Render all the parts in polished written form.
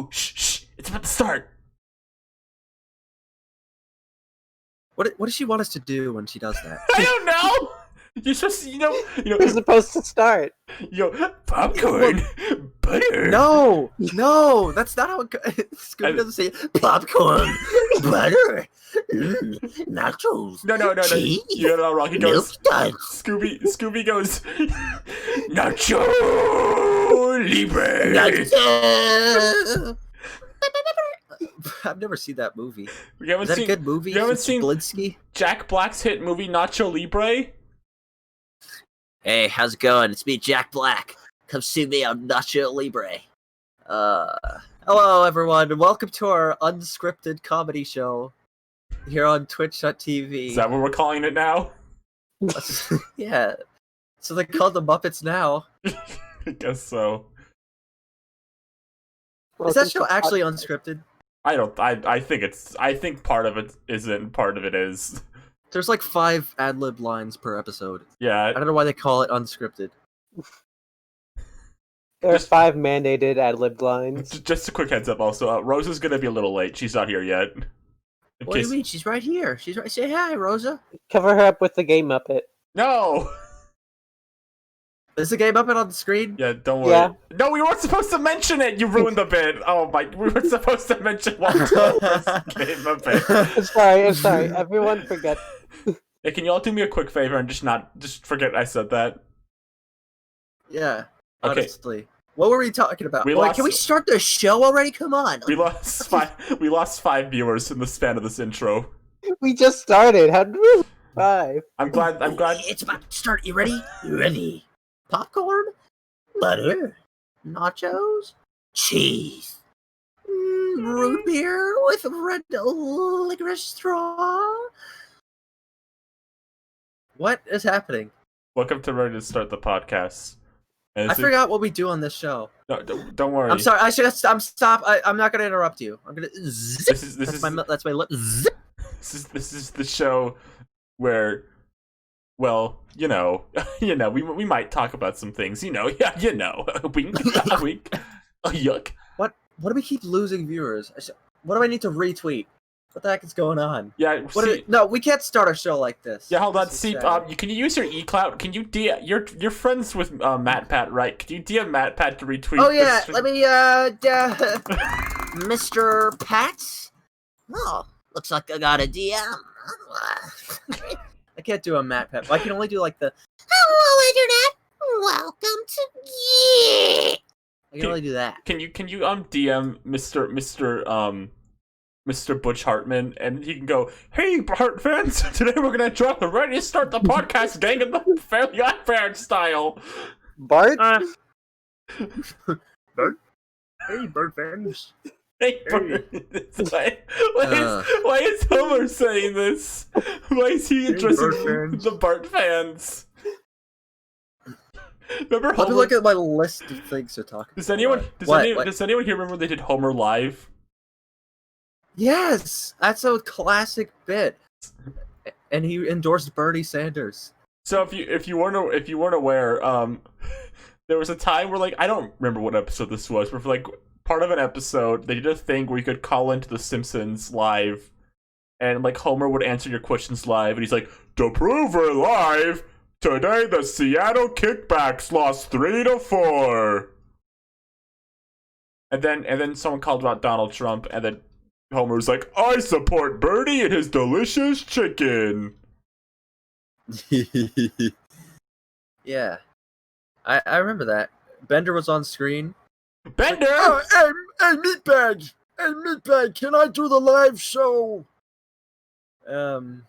Shh. It's about to start. What does she want us to do when she does that? I don't know. You're supposed to, We're supposed to start. Popcorn, butter. No, that's not how it goes. Scooby doesn't say popcorn, butter, nachos. No. cheese, You got it all wrong. He goes. milk Scooby goes. Nacho Libre. Nacho. I've never seen that movie. Is that a good movie? You haven't seen Blinsky? Jack Black's hit movie Nacho Libre? Hey, how's it going? It's me, Jack Black. Come see me on Nacho Libre. Hello, everyone, and welcome to our unscripted comedy show here on Twitch.tv. Is that what we're calling it now? Yeah. So they call the Muppets now. I guess so. Is that show actually unscripted? I think part of it isn't, part of it is. There's like 5 ad-lib lines per episode. Yeah. I don't know why they call it unscripted. There's 5 mandated ad-lib lines. Just a quick heads up also, Rose is gonna be a little late. She's not here yet. What do you mean? She's right here. She's right. Say hi, Rosa. Cover her up with the game Muppet. No! Is the game Muppet on the screen? Yeah, don't worry. Yeah. No, we weren't supposed to mention it! You ruined the bit! Oh my, we were supposed to mention one game Muppet. I'm sorry. Everyone forget. Hey, can you all do me a quick favor and just forget I said that? Yeah, Okay. honestly. What were we talking about? We Wait, lost- can we start the show already? Come on. We lost 5 viewers in the span of this intro. We just started. How did we 5? I'm glad. It's about to start. You ready? You ready? Popcorn? Butter? Nachos? Cheese? Root beer with red licorice straw? What is happening? Welcome to Ready to Start the Podcast. And I forgot what we do on this show. No, don't worry. I'm sorry. I'm stop. I'm not gonna interrupt you. I'm gonna. That's my lip. This is the show where, well, we might talk about some things. Wink, wink. Oh, yuck. What do we keep losing viewers? What do I need to retweet? What the heck is going on? Yeah. No, we can't start a show like this. Yeah, hold on. This is See, sad. can you use your eCloud? Can you you're friends with MattPat, right? Can you DM MattPat to retweet? Oh yeah, this? let me Mr. Pat. Oh, looks like I got a DM. I can't do a MattPat. I can only do like the hello internet. Welcome to I can only do that. Can you DM Mr. Butch Hartman, and he can go, "Hey, Hart fans! Today we're gonna drop the Ready to Start the Podcast gang in the Fairly Odd Parents style." Bart? Bert? Hey, Bert fans. Hey, Bart. Why is Homer saying this? Why is he addressing the Bart fans? Remember Homer? Let me look at my list of things to talk about. Does anyone here remember when they did Homer Live? Yes, that's a classic bit. And he endorsed Bernie Sanders. So if you weren't aware, there was a time where, like, I don't remember what episode this was, but for like part of an episode, they did a thing where you could call into The Simpsons live, and like Homer would answer your questions live, and he's like, "To prove we're live, today the Seattle Kickbacks lost 3-4." And then someone called about Donald Trump, and then Homer was like, "I support Bernie and his delicious chicken." Yeah. I remember that. Bender was on screen. Bender! Oh, hey, Meatbag! Hey, Meatbag, can I do the live show? No,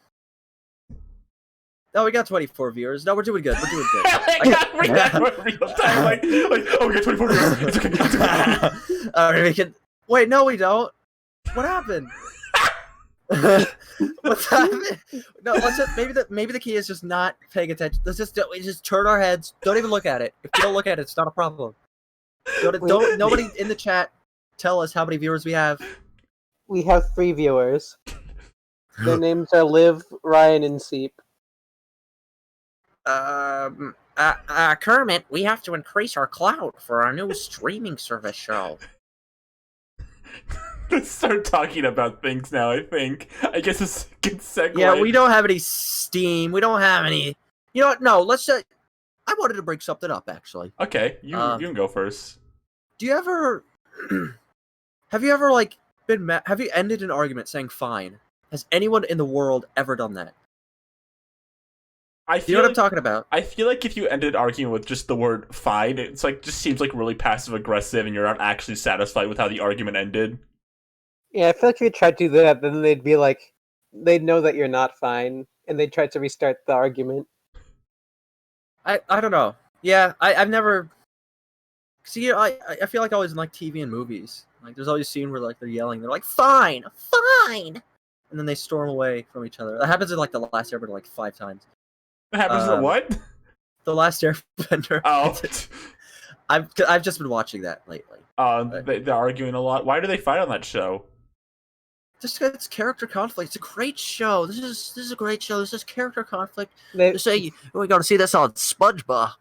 we got 24 viewers. No, we're doing good. We're doing good. we got real time. Like, oh, we got 24 viewers. It's okay. It's okay. Alright, we can... Wait, no, we don't. What happened? What's happening? No, let's just, maybe the key is just not paying attention. Let's just turn our heads. Don't even look at it. If you don't look at it, it's not a problem. Don't nobody in the chat tell us how many viewers we have. We have 3 viewers. Their names are Liv, Ryan, and Seep. Kermit, we have to increase our clout for our new streaming service show. start talking about things now. I think. I guess it's a good segue. Yeah, we don't have any steam. We don't have any. You know what? No, let's. I wanted to bring something up actually. Okay, you can go first. Do you ever? Have you ever like been mad? Have you ended an argument saying "fine"? Has anyone in the world ever done that? I You feel know what like, I'm talking about? I feel like if you ended arguing with just the word "fine," it's like just seems like really passive aggressive, and you're not actually satisfied with how the argument ended. Yeah, I feel like if you tried to do that, then they'd be like, they'd know that you're not fine, and they'd try to restart the argument. I don't know. Yeah, I've never. See, I feel like always in like TV and movies. Like there's always a scene where like they're yelling, they're like "fine, fine," and then they storm away from each other. That happens in like the Last Airbender like 5 times. What happens to what? The Last Airbender. Oh, I've just been watching that lately. they're arguing a lot. Why do they fight on that show? Just it's character conflict. It's a great show. This is a great show. This is character conflict. They They say we got to see this on SpongeBob.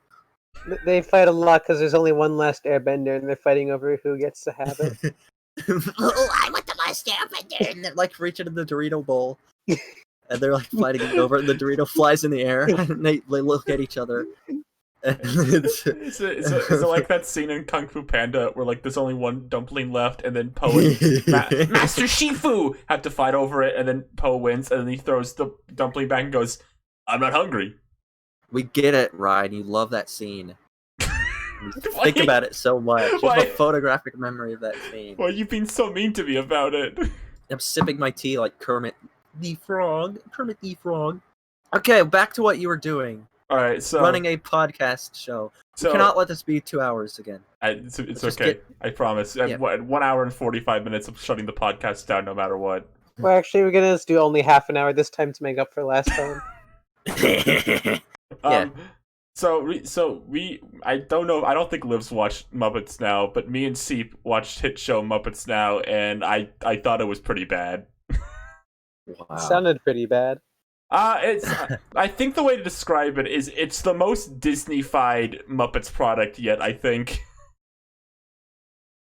they fight a lot because there's only one last Airbender, and they're fighting over who gets to have it. Oh, I want the Last Airbender, and they're like reaching in the Dorito bowl, and they're like fighting it over, and the Dorito flies in the air, and they look at each other. And Is it like that scene in Kung Fu Panda where like there's only one dumpling left, and then Poe and Master Shifu have to fight over it, and then Poe wins, and then he throws the dumpling back and goes, "I'm not hungry." We get it, Ryan. You love that scene. You think about it so much. You have a photographic memory of that scene. Why are you being so mean to me about it? I'm sipping my tea like Kermit the Frog. Kermit the Frog. Okay, back to what you were doing. All right, so Running a podcast show. We cannot let this be 2 hours again. It's okay. I promise. Yeah. 1 hour and 45 minutes of shutting the podcast down, no matter what. Well, actually, we're gonna just do only half an hour this time to make up for last time. Yeah. I don't know. I don't think Liv's watched Muppets Now, but me and Seep watched hit show Muppets Now, and I thought it was pretty bad. Wow. Sounded pretty bad. It's. I think the way to describe it is it's the most Disney-fied Muppets product yet. I think.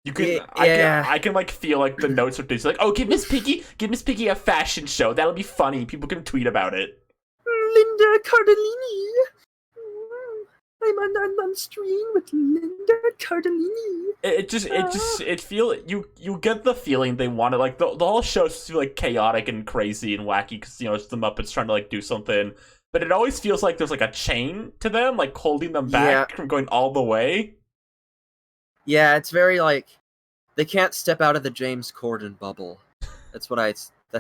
You can, Yeah. I can like feel like the notes of Disney, like, oh, give Miss Piggy a fashion show. That'll be funny. People can tweet about it. Linda Cardellini. I'm on stream with Linda Cardellini. You get the feeling they wanted, like the whole show's feel like chaotic and crazy and wacky because it's the Muppets trying to like do something, but it always feels like there's like a chain to them, like holding them back from going all the way. Yeah, it's very like they can't step out of the James Corden bubble. That's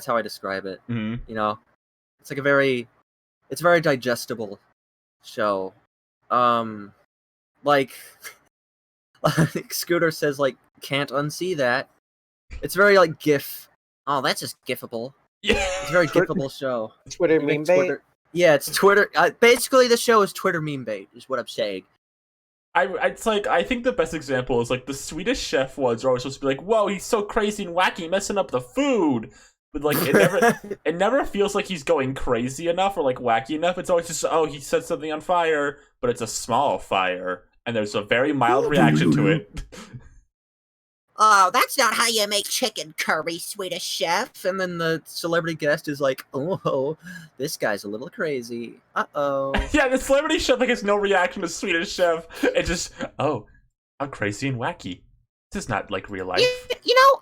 how I describe it. Mm-hmm. You know, it's like it's a very digestible show. Like Scooter says, like, can't unsee that. It's very like GIF. Oh, that's just GIFable. Yeah, It's a very GIFable show. Twitter You make meme bait. Twitter- Yeah, it's Twitter. Basically, the show is Twitter meme bait, is what I'm saying. It's like I think the best example is like the Swedish Chef ones are always supposed to be like, whoa, he's so crazy and wacky, messing up the food. But like it never feels like he's going crazy enough or like wacky enough. It's always just, oh, he set something on fire, but it's a small fire, and there's a very mild reaction to it. Oh, that's not how you make chicken curry, Swedish Chef. And then the celebrity guest is like, oh, this guy's a little crazy. Uh-oh. Yeah, the celebrity chef like has no reaction to Swedish Chef. It's just, oh, I'm crazy and wacky. This is not like real life. You know,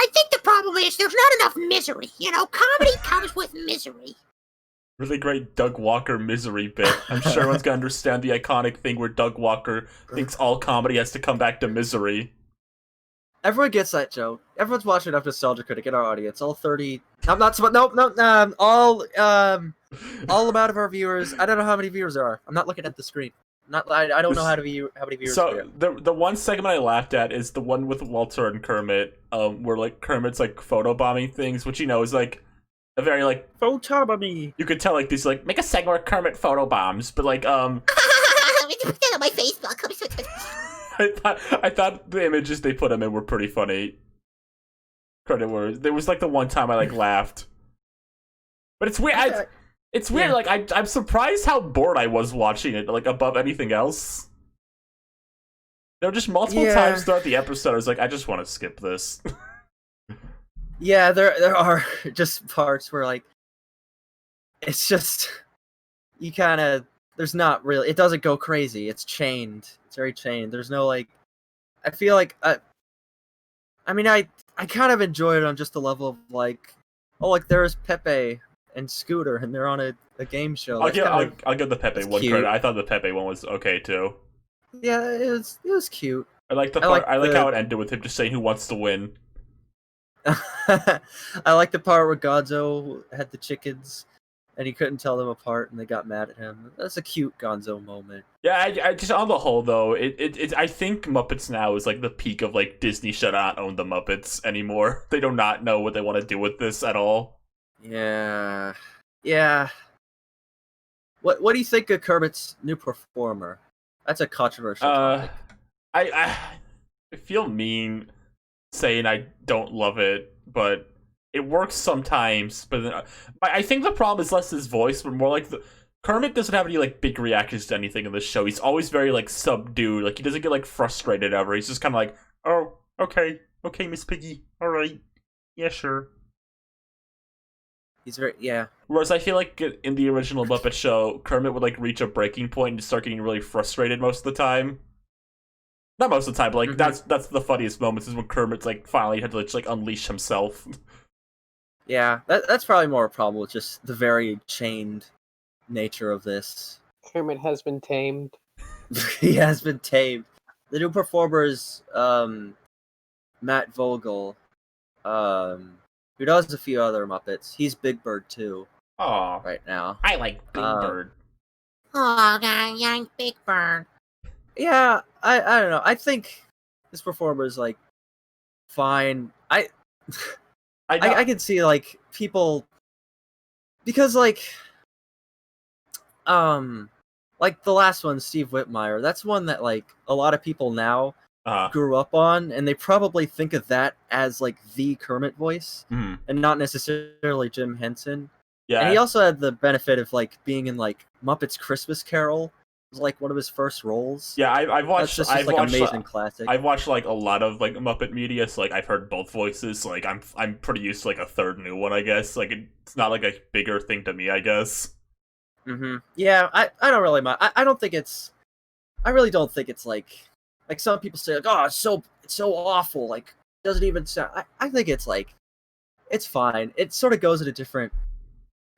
I think the problem is there's not enough misery. You know, comedy comes with misery. Really great Doug Walker misery bit. I'm sure everyone's gonna understand the iconic thing where Doug Walker thinks all comedy has to come back to misery. Everyone gets that joke. Everyone's watching enough Nostalgia Critic in our audience. All 30. I'm not. No. All amount of our viewers. I don't know how many viewers there are. I'm not looking at the screen. I don't know how many viewers. So the one segment I laughed at is the one with Walter and Kermit, where like Kermit's like photobombing things, which is like a very like Photobommy. you could tell like these like make a segment where Kermit photobombs, but like Let me put that on my Facebook. I thought the images they put him in were pretty funny. Credit where there was like the one time I like laughed, but it's weird. It's weird. Yeah. Like I'm surprised how bored I was watching it. Like above anything else, there were just multiple times throughout the episode. I was like, I just want to skip this. Yeah, there are just parts where like it's just you kind of there's not really it doesn't go crazy. It's chained. It's very chained. There's no like I feel like I mean I kind of enjoy it on just the level of like oh like there's Pepe and Scooter and they're on a game show. I'll give the Pepe one cute. credit. I thought the Pepe one was okay too. Yeah, it was cute. I like the part. I like how it ended with him just saying who wants to win. I like the part where Gonzo had the chickens and he couldn't tell them apart and they got mad at him. That's a cute Gonzo moment. Yeah, I just on the whole though, it I think Muppets now is like the peak of like Disney should not own the Muppets anymore. They do not know what they want to do with this at all. Yeah. Yeah. What do you think of Kermit's new performer? That's a controversial topic. I feel mean saying I don't love it, but it works sometimes. But then, I think the problem is less his voice, but more like Kermit doesn't have any like big reactions to anything in the show. He's always very like subdued. Like he doesn't get like frustrated ever. He's just kind of like, oh, okay, Miss Piggy, all right, yeah, sure. He's very yeah. Whereas I feel like in the original Muppet Show, Kermit would like reach a breaking point and start getting really frustrated most of the time. Not most of the time, but like that's the funniest moments is when Kermit's like finally had to just like unleash himself. Yeah, that's probably more a problem with just the very chained nature of this. Kermit has been tamed. He has been tamed. The new performer is Matt Vogel, who does a few other Muppets. He's Big Bird too. Aw, right now. I like Big Bird. Oh, God, young Big Bird. Yeah, I don't know. I think this performer is like fine. I can see like people because like the last one, Steve Whitmire, that's one that like a lot of people now grew up on, and they probably think of that as like the Kermit voice, and not necessarily Jim Henson. Yeah, and he also had the benefit of like being in like Muppets Christmas Carol. It was like one of his first roles. Yeah, I've watched. That's just like amazing classic. I've watched like a lot of like Muppet media, so like I've heard both voices. So, like I'm pretty used to like a third new one, I guess. Like it's not like a bigger thing to me, I guess. Yeah, I don't really mind. I don't think it's. I really don't think it's like some people say like, oh, it's so awful. Like it doesn't even sound. I think it's like it's fine. It sort of goes in a different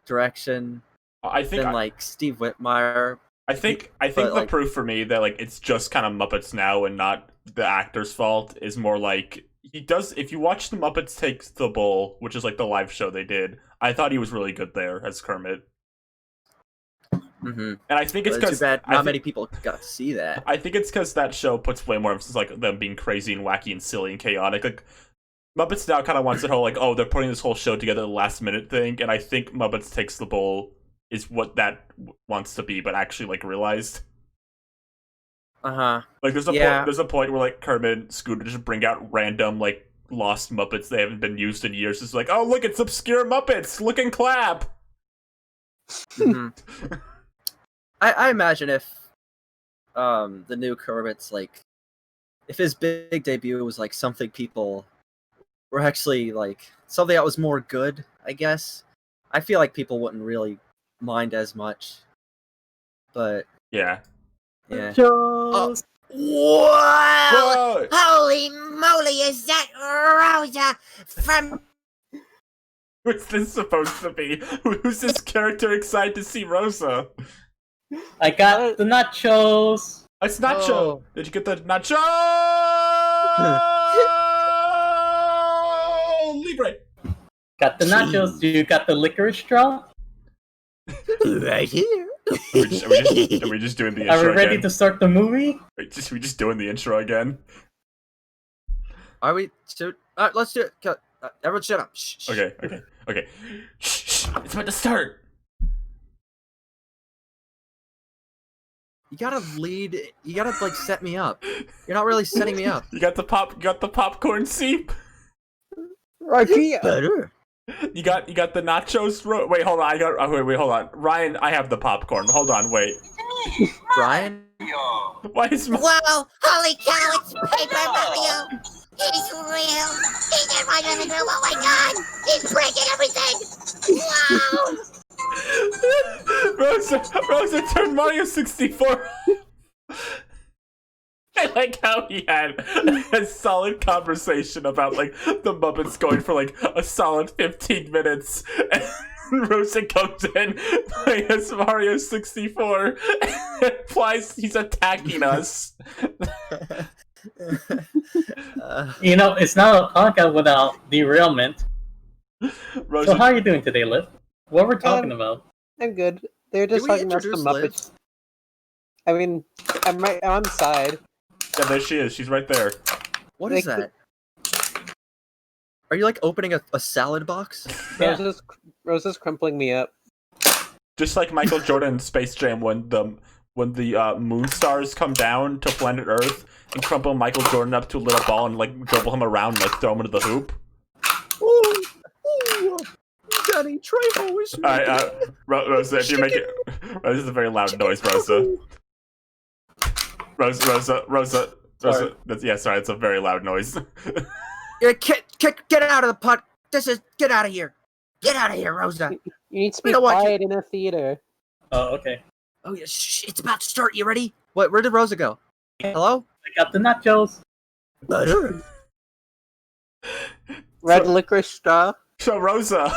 direction. I think than like Steve Whitmire. I think the proof for me that like it's just kind of Muppets now and not the actor's fault is more like he does. If you watch the Muppets Take the Bull, which is like the live show they did, I thought he was really good there as Kermit. And I think it's because not many people got to see that. I think it's because that show puts way more emphasis like them being crazy and wacky and silly and chaotic. Like Muppets now kind of wants that whole like, oh, they're putting this whole show together, the last minute thing, and I think Muppets Takes the Bull is what that wants to be, but actually like realized. Like there's a point where like Kermit and Scooter just bring out random like lost Muppets they haven't been used in years. It's like, oh look, it's obscure Muppets. Look and clap. I imagine if the new Kermit's like if his big debut was like something people were actually like something that was more good, I guess. I feel like people wouldn't really mind as much. But yeah. Whoa! Whoa! Holy moly, is that Rosa from... What's this supposed to be? Who's this character excited to see Rosa? I got the nachos. It's Nacho. Oh. Did you get the Nacho? Libre. Got the nachos. Do you got the licorice straw? Right here. Are we just doing the intro Are we ready again? to start the movie? We just doing the intro again? Are we? Let's do it. Everyone shut up. Shh. Okay. Shh. It's about to start. You gotta lead. You gotta like set me up. You're not really setting me up. You got the popcorn seep. Better. You got the nachos. Wait, hold on. Wait, hold on. Ryan, I have the popcorn. Hold on, wait. Brian? Why is Whoa! Holy cow! It's Paper Mario. He's real. He's in my living room. Oh my god! He's breaking everything! Wow! Rosa turned Mario 64. I like how he had a solid conversation about like the Muppets going for like a solid 15 minutes. And Rosa comes in playing as Mario 64 and implies he's attacking us. You know, it's not a podcast without derailment. Rosa, So how are you doing today, Liv? What we're talking about? I'm good. They're just Did we talking about the introduce Muppets. I mean, I'm on the side. yeah, there she is. She's right there. What is Like- that? Are you like opening a salad box? Yeah. Rosa's crumpling me up. Just like Michael Jordan in Space Jam when the moon stars come down to planet Earth and crumple Michael Jordan up to a little ball and like dribble him around and like throw him into the hoop. Ooh, Daddy Trejo is Alright, Rosa, if you make it, Rosa, this is a very loud noise, Rosa. Rosa. Sorry. Sorry, it's a very loud noise. Yeah, get out of the pot. Get out of here. Get out of here, Rosa. You need to We be don't want you- quiet in a theater. Oh, okay. Oh yeah, shh, it's about to start. You ready? What? Where did Rosa go? Hello? I got the nachos. Red licorice straw. So, Rosa,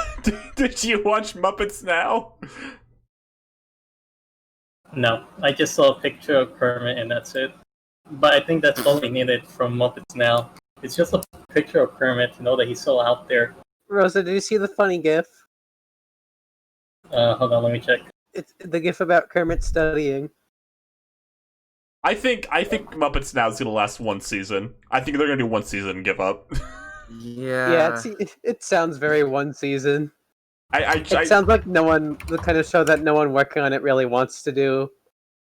did you watch Muppets Now? No, I just saw a picture of Kermit and that's it. But I think that's all we needed from Muppets Now. It's just a picture of Kermit to know that he's still out there. Rosa, did you see the funny gif? Hold on, let me check. It's the gif about Kermit studying. I think Muppets Now is gonna last one season. I think they're gonna do one season and give up. Yeah, it sounds very one season. It It sounds like the kind of show that no one working on it really wants to do.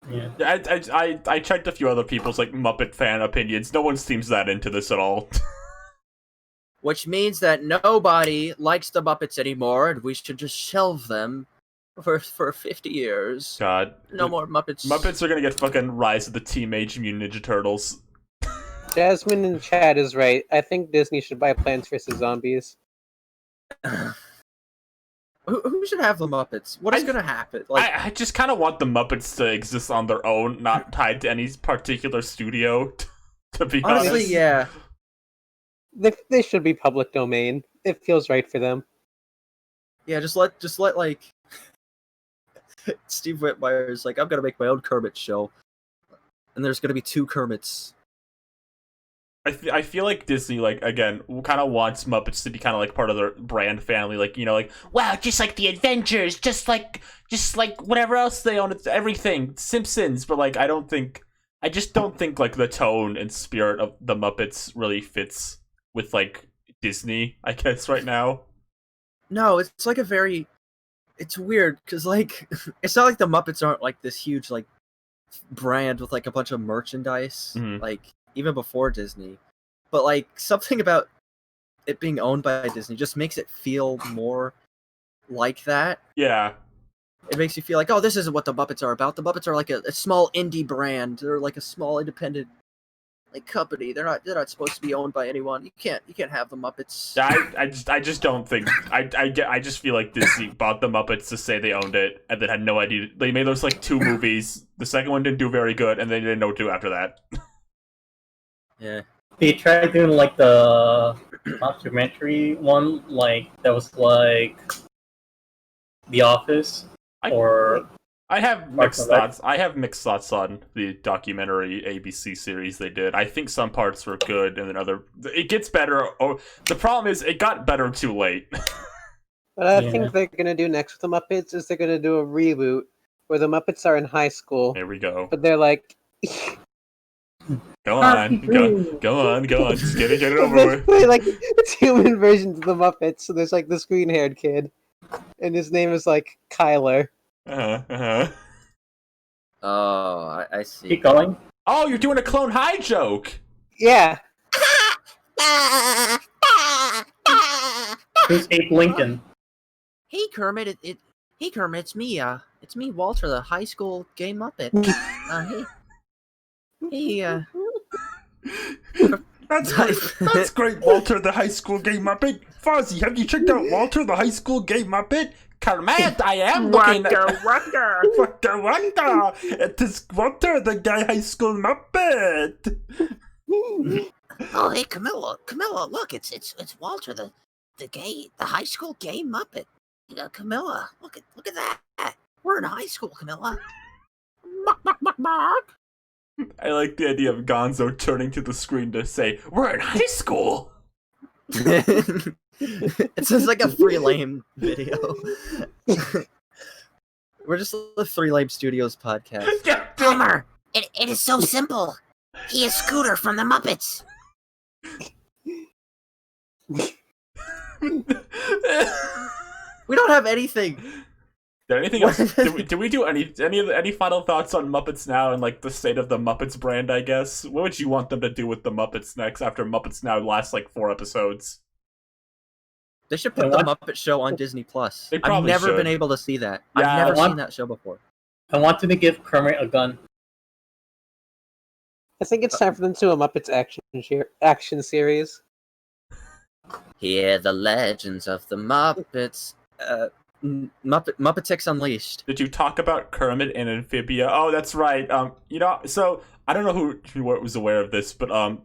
Yeah. I checked a few other people's like Muppet fan opinions. No one seems that into this at all. Which means that nobody likes the Muppets anymore, and we should just shelve them for 50 years. God, No more Muppets. Muppets are gonna get fucking Rise of the Teenage Mutant Ninja Turtles. Jasmine in chat is right. I think Disney should buy Plants vs. Zombies. Who should have the Muppets? What is I- going to happen? Like, I just kind of want the Muppets to exist on their own, not tied to any particular studio. To be honestly, honest, yeah. They should be public domain. It feels right for them. Yeah, just let like Steve Whitmire's like, I'm gonna make my own Kermit show, and there's gonna be 2 Kermits. I feel like Disney, like, again, kind of wants Muppets to be kind of like part of their brand family, like, you know, like, Wow, just like the Avengers, just like whatever else they own, it's everything, Simpsons, but like, I just don't think like the tone and spirit of the Muppets really fits with like Disney, I guess, right now. No, it's like it's weird because like it's not like the Muppets aren't like this huge like brand with like a bunch of merchandise, Mhm. like even before Disney, but like something about it being owned by Disney just makes it feel more like that. Yeah. It makes you feel like, oh, this isn't what the Muppets are about. The Muppets are like a small indie brand. They're like a small independent like company. They're not supposed to be owned by anyone. You can't have the Muppets. I just don't think I just feel like Disney bought the Muppets to say they owned it and then had no idea. They made those like 2 movies. The second one didn't do very good, and they didn't know what to do after that. Yeah. They tried doing like the documentary one, like that was like The Office, or I have Parks mixed and Rec. thoughts. I have mixed thoughts on the documentary ABC series they did. I think some parts were good, and then it gets better. Or the problem is, it got better too late. What I Yeah. think they're gonna do next with the Muppets is they're gonna do a reboot where the Muppets are in high school, There we go. but they're like, Go on, go on. Just get it over with. basically like it's human versions of the Muppets. So there's like this green-haired kid, and his name is like Kyler. Oh, I see. keep going. Oh, you're doing a Clone High joke. Yeah, Who's Abe Lincoln? Hey Kermit, hey Kermit, it's me. It's me, Walter, the high school gay Muppet. Hey, That's great, Walter the High School Gay Muppet. Fozzie, have you checked out Walter the High School Gay Muppet? Kermit, I am looking at... Waka waka! It is Walter the Gay High School Muppet! Oh, hey, Camilla, look, it's Walter, the high school gay Muppet. Camilla, look at that. We're in high school, Camilla. Mark. I like the idea of Gonzo turning to the screen to say, "We're in high school." It sounds like a Three Lame video. We're just the Three Lame Studios podcast. Homer, it is so simple. He is Scooter from the Muppets. We don't have anything. Anything else? Did we do any final thoughts on Muppets Now and like the state of the Muppets brand? I guess. What would you want them to do with the Muppets next after Muppets Now lasts like 4 episodes? They should put the Muppet Show on Disney Plus. I've never been able to see that. Yeah, I've never seen that show before. I wanted to give Kermit a gun. I think it's time for them to do a Muppets action series. Hear the legends of the Muppets. Muppetix Unleashed. Did you talk about Kermit and Amphibia? Oh, that's right. So I don't know who was aware of this, but a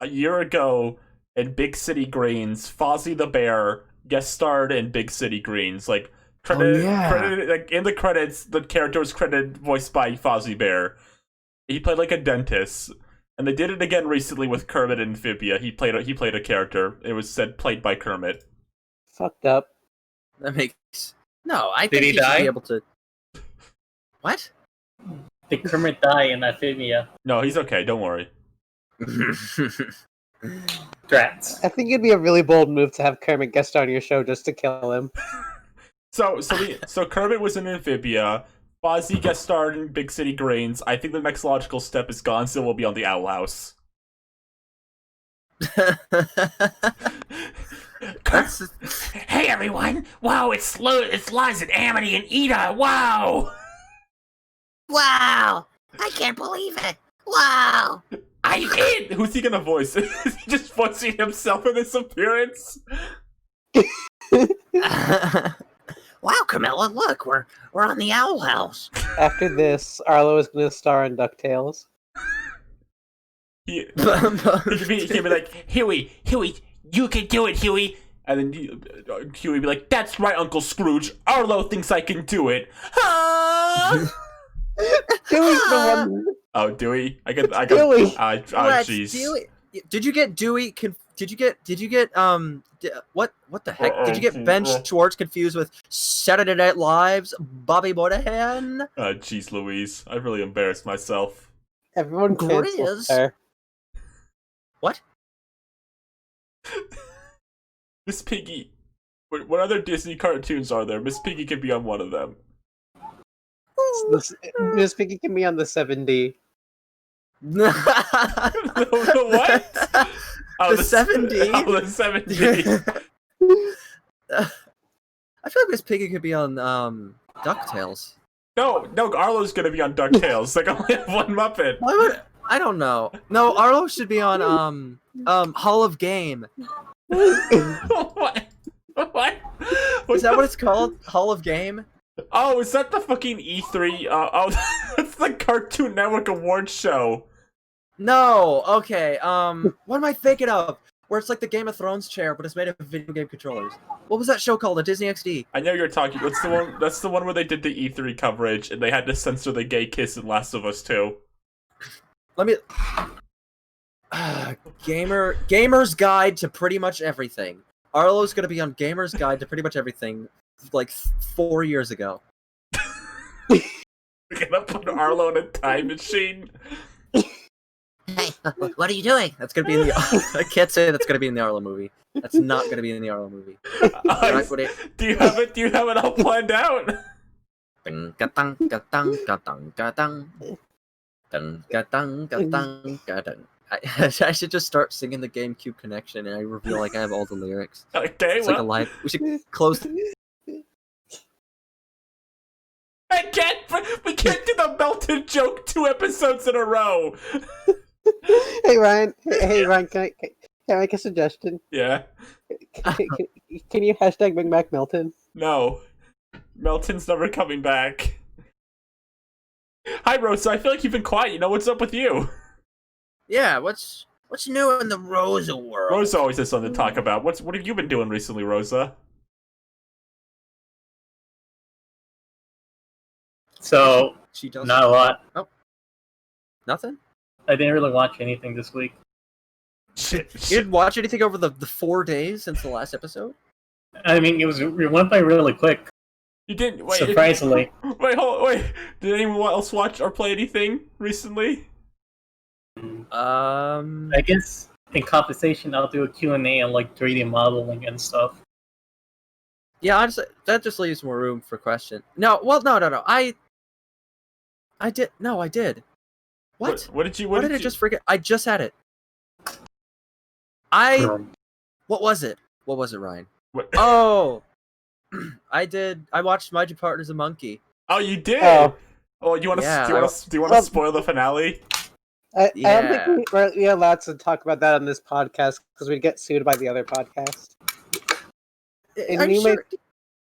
year ago in Big City Greens, Fozzie the Bear guest starred in Big City Greens. Like credited, like in the credits, the character was credited voiced by Fozzie Bear. He played like a dentist, and they did it again recently with Kermit and Amphibia. He played a character. It was said played by Kermit. Fucked up. That makes no. I Did think he he should die? be able to. What? Did Kermit die in Amphibia? No, he's okay. Don't worry. Drats. I think it'd be a really bold move to have Kermit guest star on your show just to kill him. So Kermit was in Amphibia. Fozzie guest starred in Big City Greens. I think the next logical step is Gonzo will be on the Owl House. Hey everyone! Wow, it's Liza and Amity and Ida. Wow! Wow! I can't believe it. Wow! Who's he gonna voice? Is he just voicing himself in this appearance? Wow, Camilla, look, we're on the Owl House. After this, Arlo is going to star in DuckTales. He could be like, Huey, you can do it, Huey. And then Huey would be like, that's right, Uncle Scrooge. Arlo thinks I can do it. Dewey's the one. Oh, Dewey? I got Dewey. jeez. Dewey. Did you get Dewey? Did you get what the heck? Did you get Ben Schwartz confused with Saturday Night Live's Bobby Moynihan? Jeez Louise. I really embarrassed myself. Everyone cancels her. What? Miss Piggy. What other Disney cartoons are there? Miss Piggy could be on one of them. Miss Piggy can be on the 7D. The what? Oh, the 7D. Oh, the 7D. I feel like Miss Piggy could be on DuckTales. No, Arlo's gonna be on DuckTales. Like, I only have one Muppet. Why would I don't know. No, Arlo should be on Hall of Game. What? Is that what it's called? Hall of Game? Oh, is that the fucking E3? That's the Cartoon Network Awards show. No, okay. What am I thinking of? Where it's like the Game of Thrones chair, but it's made of video game controllers. What was that show called? The Disney XD. I know you're talking. That's the one where they did the E3 coverage and they had to censor the gay kiss in Last of Us 2. Let me. Gamer's Guide to Pretty Much Everything. Arlo's gonna be on Gamer's Guide to Pretty Much Everything, like 4 years ago. We're gonna put Arlo in a time machine. Hey, what are you doing? That's gonna be in the. I can't say that's gonna be in the Arlo movie. That's not gonna be in the Arlo movie. Do you have it? Do you have it all planned out? I should just start singing the GameCube Connection, and I reveal like I have all the lyrics. Okay, It's like a live. We should close. We can't do the melted joke 2 episodes in a row. Hey Ryan, hey Ryan, can I make a suggestion? Yeah. Can you hashtag Bring Back Melton? No. Melton's never coming back. Hi, Rosa. I feel like you've been quiet. You know what's up with you? Yeah, what's new in the Rosa world? Rosa always has something to talk about. What have you been doing recently, Rosa? So, She does not a lot. Oh, nothing. I didn't really watch anything this week. Shit. You didn't watch anything over the 4 days since the last episode? I mean, it went by really quick, You didn't. Wait. surprisingly. Wait. Did anyone else watch or play anything recently? I guess in compensation, I'll do a Q&A on like 3D modeling and stuff. Yeah, honestly, that just leaves more room for question. No. I did. No, I did. What? What did you? What did I just forget? I just had it. What was it? What was it, Ryan? What? Oh, I did. I watched My Partner's a Monkey. Oh, you did. Oh. Oh, you want to? Yeah, do you want to spoil the finale? I don't Yeah. think we're allowed to talk about that on this podcast because we'd get sued by the other podcast. And I'm you sure.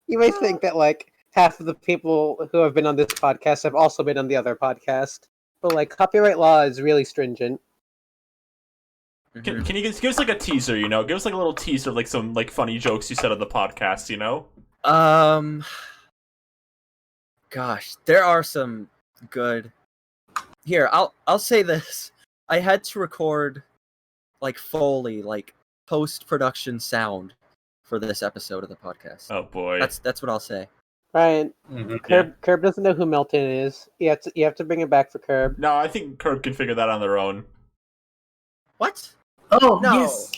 may think that like half of the people who have been on this podcast have also been on the other podcast, but like copyright law is really stringent. Can you give us like a teaser? You know, give us like a little teaser, like some like funny jokes you said on the podcast. You know. Gosh, there are some good. Here, I'll say this. I had to record like Foley, like post-production sound for this episode of the podcast. Oh boy. That's what I'll say. Ryan, Mm-hmm. Curb doesn't know who Melton is. You have to bring it back for Curb. No, I think Curb can figure that on their own. What? Oh, No. yes!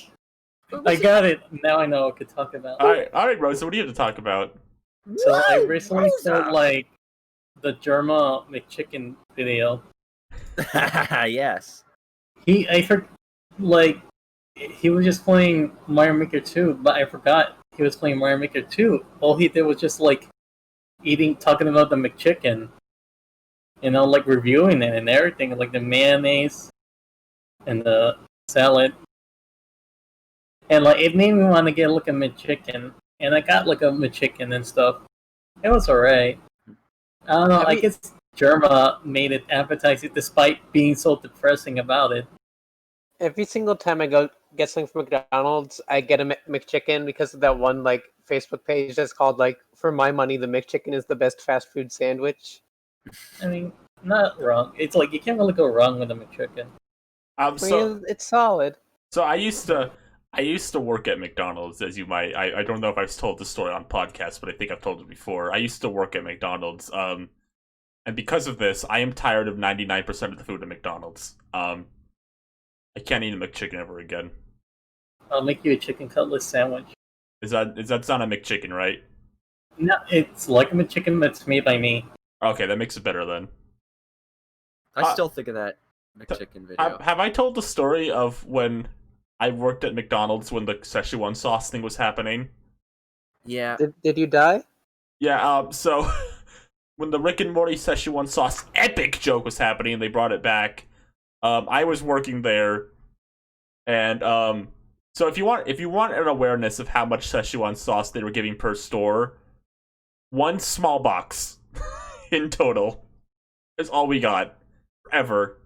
I got it. Now I know what I could talk about. All right, Rosa. What do you have to talk about? So I What? recently Rosa? saw like the Germa McChicken video. Yes. He was just playing Mario Maker 2, but I forgot he was playing Mario Maker 2. All he did was just like talking about the McChicken, like reviewing it and everything, like the mayonnaise and the salad, and like it made me want to get a look at McChicken, and I got like a McChicken and stuff. It was alright. I don't know. I guess Germa made it appetizing despite being so depressing about it. Every single time I get something from McDonald's, I get a McChicken because of that one like Facebook page that's called like "For My Money, the McChicken is the best fast food sandwich." I mean, not wrong. It's like you can't really go wrong with a McChicken. So It's solid. I used to work at McDonald's, as you might. I don't know if I've told this story on podcast, but I think I've told it before. I used to work at McDonald's. And because of this, I am tired of 99% of the food at McDonald's. I can't eat a McChicken ever again. I'll make you a chicken cutlet sandwich. It's not a McChicken, right? No, it's like a McChicken that's made by me. Okay, that makes it better then. I still think of that McChicken video. Have I told the story of when I worked at McDonald's when the Szechuan sauce thing was happening? Yeah. Did you die? Yeah, so when the Rick and Morty Szechuan sauce epic joke was happening and they brought it back, I was working there, and so if you want an awareness of how much Szechuan sauce they were giving per store, one small box in total is all we got ever.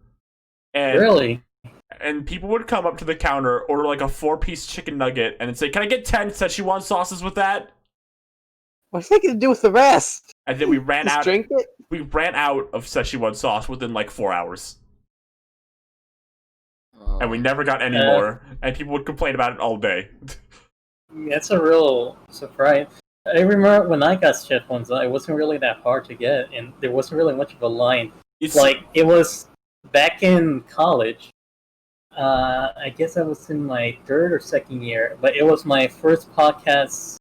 And Really? And people would come up to the counter, order like a 4-piece chicken nugget, and then say, "Can I get 10 Szechuan sauces with that?" What's that going to do with the rest? And then we ran Just out. drink it? We ran out of Szechuan sauce within like 4 hours, and we never got any more. And people would complain about it all day. That's a real surprise. I remember when I got Szechuan, it wasn't really that hard to get, and there wasn't really much of a line. It's Like, it was back in college. I guess I was in my 3rd or 2nd year, but it was my first podcast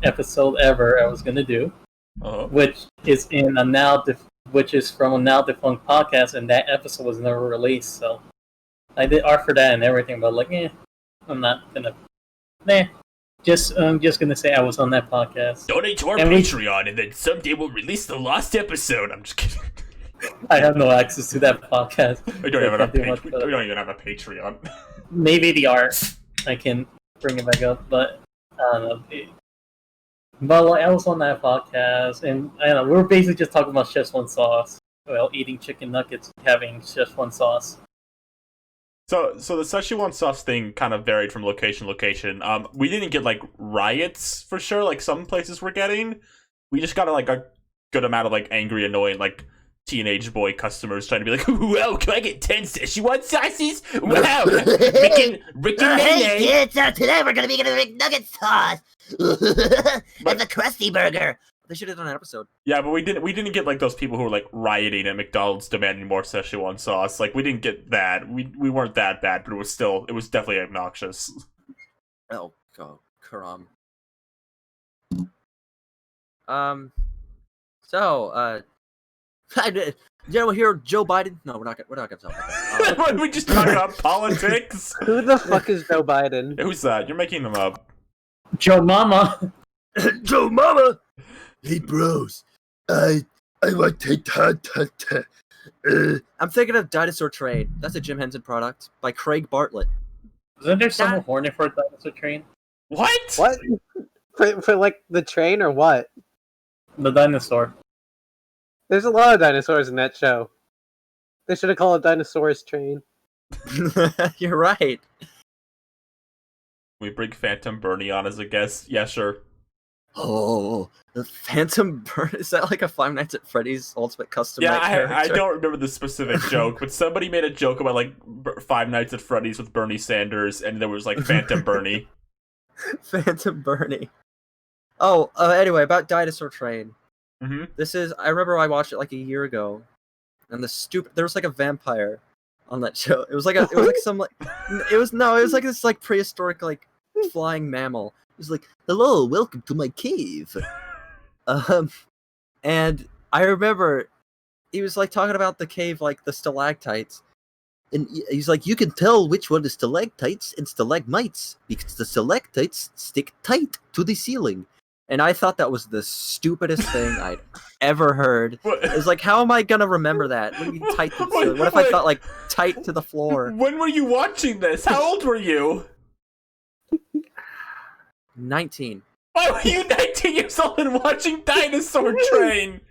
episode ever I was gonna do, which is from a now defunct podcast, and that episode was never released. So I did art for that and everything, but like, I'm not gonna. I'm just gonna say I was on that podcast. Donate to our And Patreon, and then someday we'll release the lost episode. I'm just kidding. I have no access to that podcast. We don't, I even have, can't do a much we for that. don't even have a Patreon. Maybe the art. I can bring it back up, but I don't know. But like, I was on that podcast, and I don't know, we were basically just talking about Szechuan sauce. Well, eating chicken nuggets, having Szechuan sauce. So the Szechuan sauce thing kind of varied from location to location. We didn't get like riots for sure, like some places were getting. We just got like a good amount of like angry, annoying, like teenage boy customers trying to be like, "Whoa, can I get 10 Szechuan sauces? Wow, Rick and Hey Nene." kids, today we're gonna be getting McNugget sauce and the Krusty Burger. They should have done an episode. Yeah, but we didn't get like those people who were like rioting at McDonald's demanding more Szechuan sauce. Like we didn't get that. We weren't that bad, but it was definitely obnoxious. Oh, Karam. Did anyone hear Joe Biden? No, we're not gonna talk about that. Why we just talk about politics? Who the fuck is Joe Biden? Who's that? You're making them up. Joe Mama! Joe Mama. Hey bros, I want to I'm thinking of Dinosaur Train. That's a Jim Henson product by Craig Bartlett. Isn't there someone horny for a dinosaur train? What? What? For like the train or what? The dinosaur. There's a lot of dinosaurs in that show. They should have called it Dinosaurus Train. You're right. We bring Phantom Bernie on as a guest. Yeah, sure. Oh, the Phantom Burn. Is that like a Five Nights at Freddy's Ultimate Custom Yeah, Night character? I don't remember the specific joke, but somebody made a joke about like Five Nights at Freddy's with Bernie Sanders, and there was like Phantom Bernie. Phantom Bernie. Oh, anyway, about Dinosaur Train. Mm-hmm. I remember I watched it like a year ago, and there was like a vampire on that show. It was like this like prehistoric like flying mammal. It was like, "Hello, welcome to my cave." And I remember he was like talking about the cave, like the stalactites, and he's like, "You can tell which one is stalactites and stalagmites because the stalactites stick tight to the ceiling." And I thought that was the stupidest thing I'd ever heard. It's like, how am I gonna remember that? What do you mean tight to the ceiling? What if I thought like tight to the floor? When were you watching this? How old were you? 19. Why were you 19 years old and watching Dinosaur Train?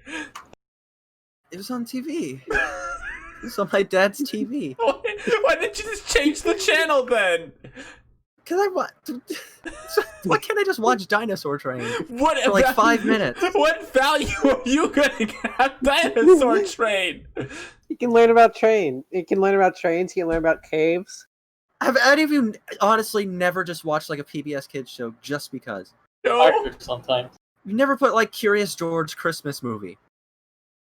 It was on TV. It was on my dad's TV. Why didn't you just change the channel then? Cause why can't I just watch Dinosaur Train What for like 5 minutes? What value are you gonna get Dinosaur Train? You can learn about trains. You can learn about trains. You can learn about caves. Have any of you honestly never just watched like a PBS Kids show just because? No, Sometimes. You never put like Curious George Christmas movie.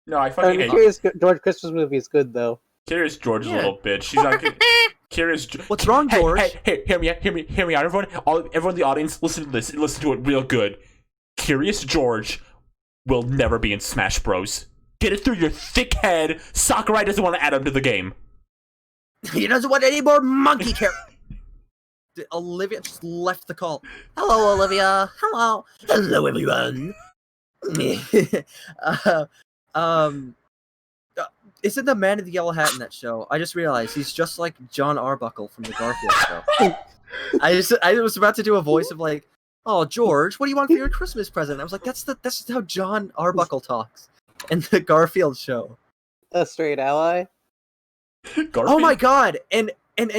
no, I fucking hate Curious George Christmas movie is good though. Curious George is a Yeah. little bitch. She's like Curious. What's wrong, George? Hey, hear me out, everyone. Everyone in the audience, listen to this. Listen to it real good. Curious George will never be in Smash Bros. Get it through your thick head. Sakurai doesn't want to add him to the game. He doesn't want any more monkey characters. Olivia just left the call. Hello, Olivia. Hello. Hello, everyone. Isn't the man in the yellow hat in that show? I just realized he's just like John Arbuckle from the Garfield show. I was about to do a voice of like, "Oh, George, what do you want for your Christmas present?" I was like, "That's how John Arbuckle talks in the Garfield show." A straight ally. Garfield? Oh my god! And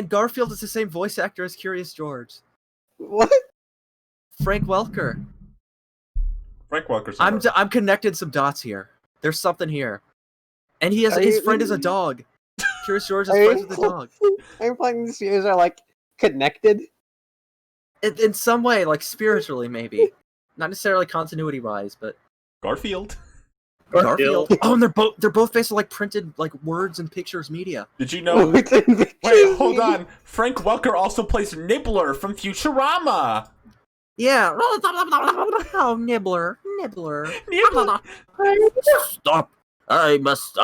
Garfield is the same voice actor as Curious George. What? Frank Welker. Frank Welker's. I'm connecting some dots here. There's something here. And his friend is a dog. Curious George is friends with a dog. Are you playing these series are like connected? In some way, like spiritually, maybe. Not necessarily continuity wise, but Garfield. Garfield. Oh, and they're both based on like printed like words and pictures media. Did you know? Wait, hold on. Frank Welker also plays Nibbler from Futurama. Yeah. Oh, Nibbler. Nibbler. Stop. I must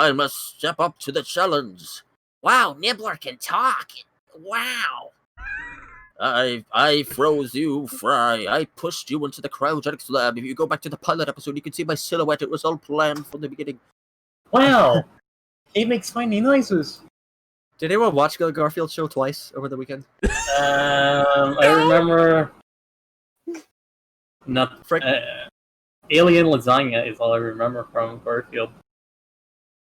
step up to the challenge. Wow, Nibbler can talk. Wow. I froze you, Fry. I pushed you into the cryogenics lab. If you go back to the pilot episode, you can see my silhouette. It was all planned from the beginning. Wow. He makes funny noises. Did anyone watch the Garfield show twice over the weekend? I remember. Not Frank- Alien Lasagna is all I remember from Garfield.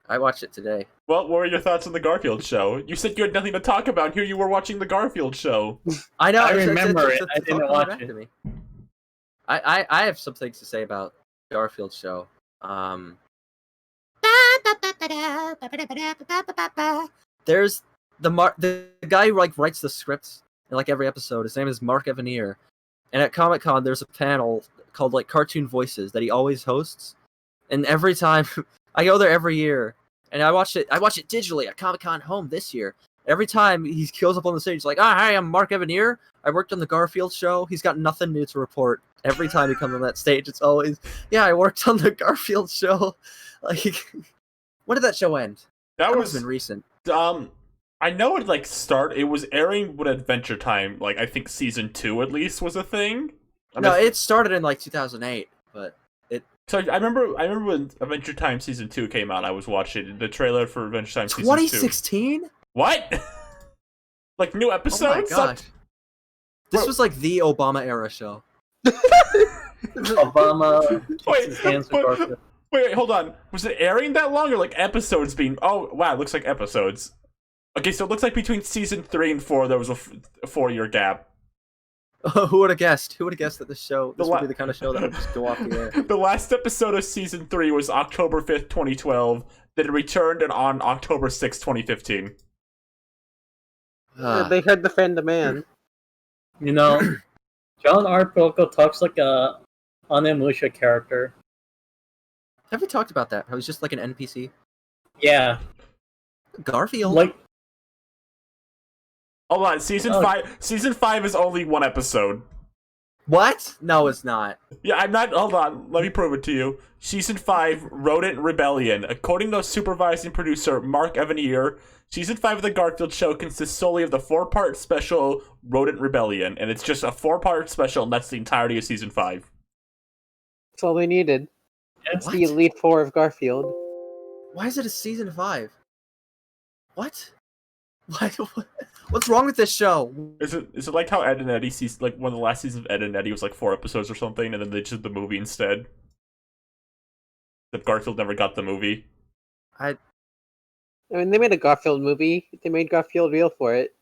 I watched it today. Well, what were your thoughts on the Garfield show? You said you had nothing to talk about, and here you were watching the Garfield show. I know. I it's- remember it's- it. it's- I it's didn't all coming watch back it. to me. I have some things to say about Garfield show. There's the guy who like writes the scripts in like every episode. His name is Mark Evanier, and at Comic-Con there's a panel called like Cartoon Voices that he always hosts. And every time I go there every year, and I watch it digitally at Comic-Con Home this year. Every time he kills up on the stage, he's like, hi, I'm Mark Evanier. I worked on the Garfield show. He's got nothing new to report. Every time he comes on that stage, it's always, yeah, I worked on the Garfield show. Like, when did that show end? That was was been recent. I know it like it was airing when Adventure Time, like I think season 2 at least was a thing. No, it started in like 2008, but So I remember when Adventure Time season 2 came out. I was watching the trailer for Adventure Time season 2. 2016? What? Like new episodes? Oh my god. This was like the Obama era show. Obama Wait, his hands with but- Garfield. Wait, hold on. Was it airing that long or like episodes being? Oh wow, it looks like episodes. Okay, so it looks like between season 3 and 4 there was a 4-year gap. Who would have guessed? Who would have guessed that this would la- be the kind of show that would just go off the air? The last episode of season 3 was October 5th, 2012. Then it returned on October 6th, 2015. Ah. They heard the fan demand. You know, John Arbuckle talks like a Onimusha character. Have we talked about that? How he's just like an NPC? Yeah, Garfield? like Hold on, season Oh. 5. Season 5 is only one episode. What? No, it's not. Yeah, I'm not. Hold on, let me prove it to you. Season 5, Rodent Rebellion. According to supervising producer Mark Evanier, season 5 of the Garfield show consists solely of the 4-part special Rodent Rebellion, and it's just a 4-part special, and that's the entirety of season 5. That's all they needed. it's What? The Elite Four of Garfield. Why is it a season 5? What? What's wrong with this show? Is it like how Ed and Eddie like one of the last seasons of Ed and Eddie was like 4 episodes or something, and then they just did the movie instead? That Garfield never got the movie. I mean, they made a Garfield movie. They made Garfield real for it.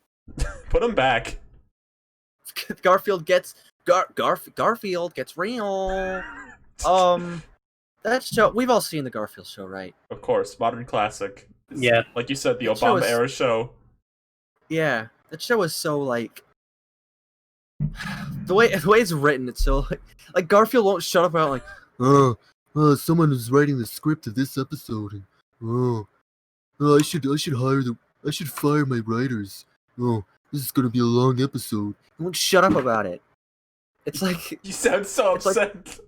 Put him back. Garfield gets Garfield gets real. That show, we've all seen the Garfield show, right? Of course, modern classic. It's, Yeah. like you said, the That show Obama is- era show. Yeah, that show is so like the way it's written. It's so like Garfield won't shut up about like, Someone is writing the script of this episode. And, I should fire my writers. Oh, this is gonna be a long episode. he won't shut up about it. It's like You sound so It's like- upset.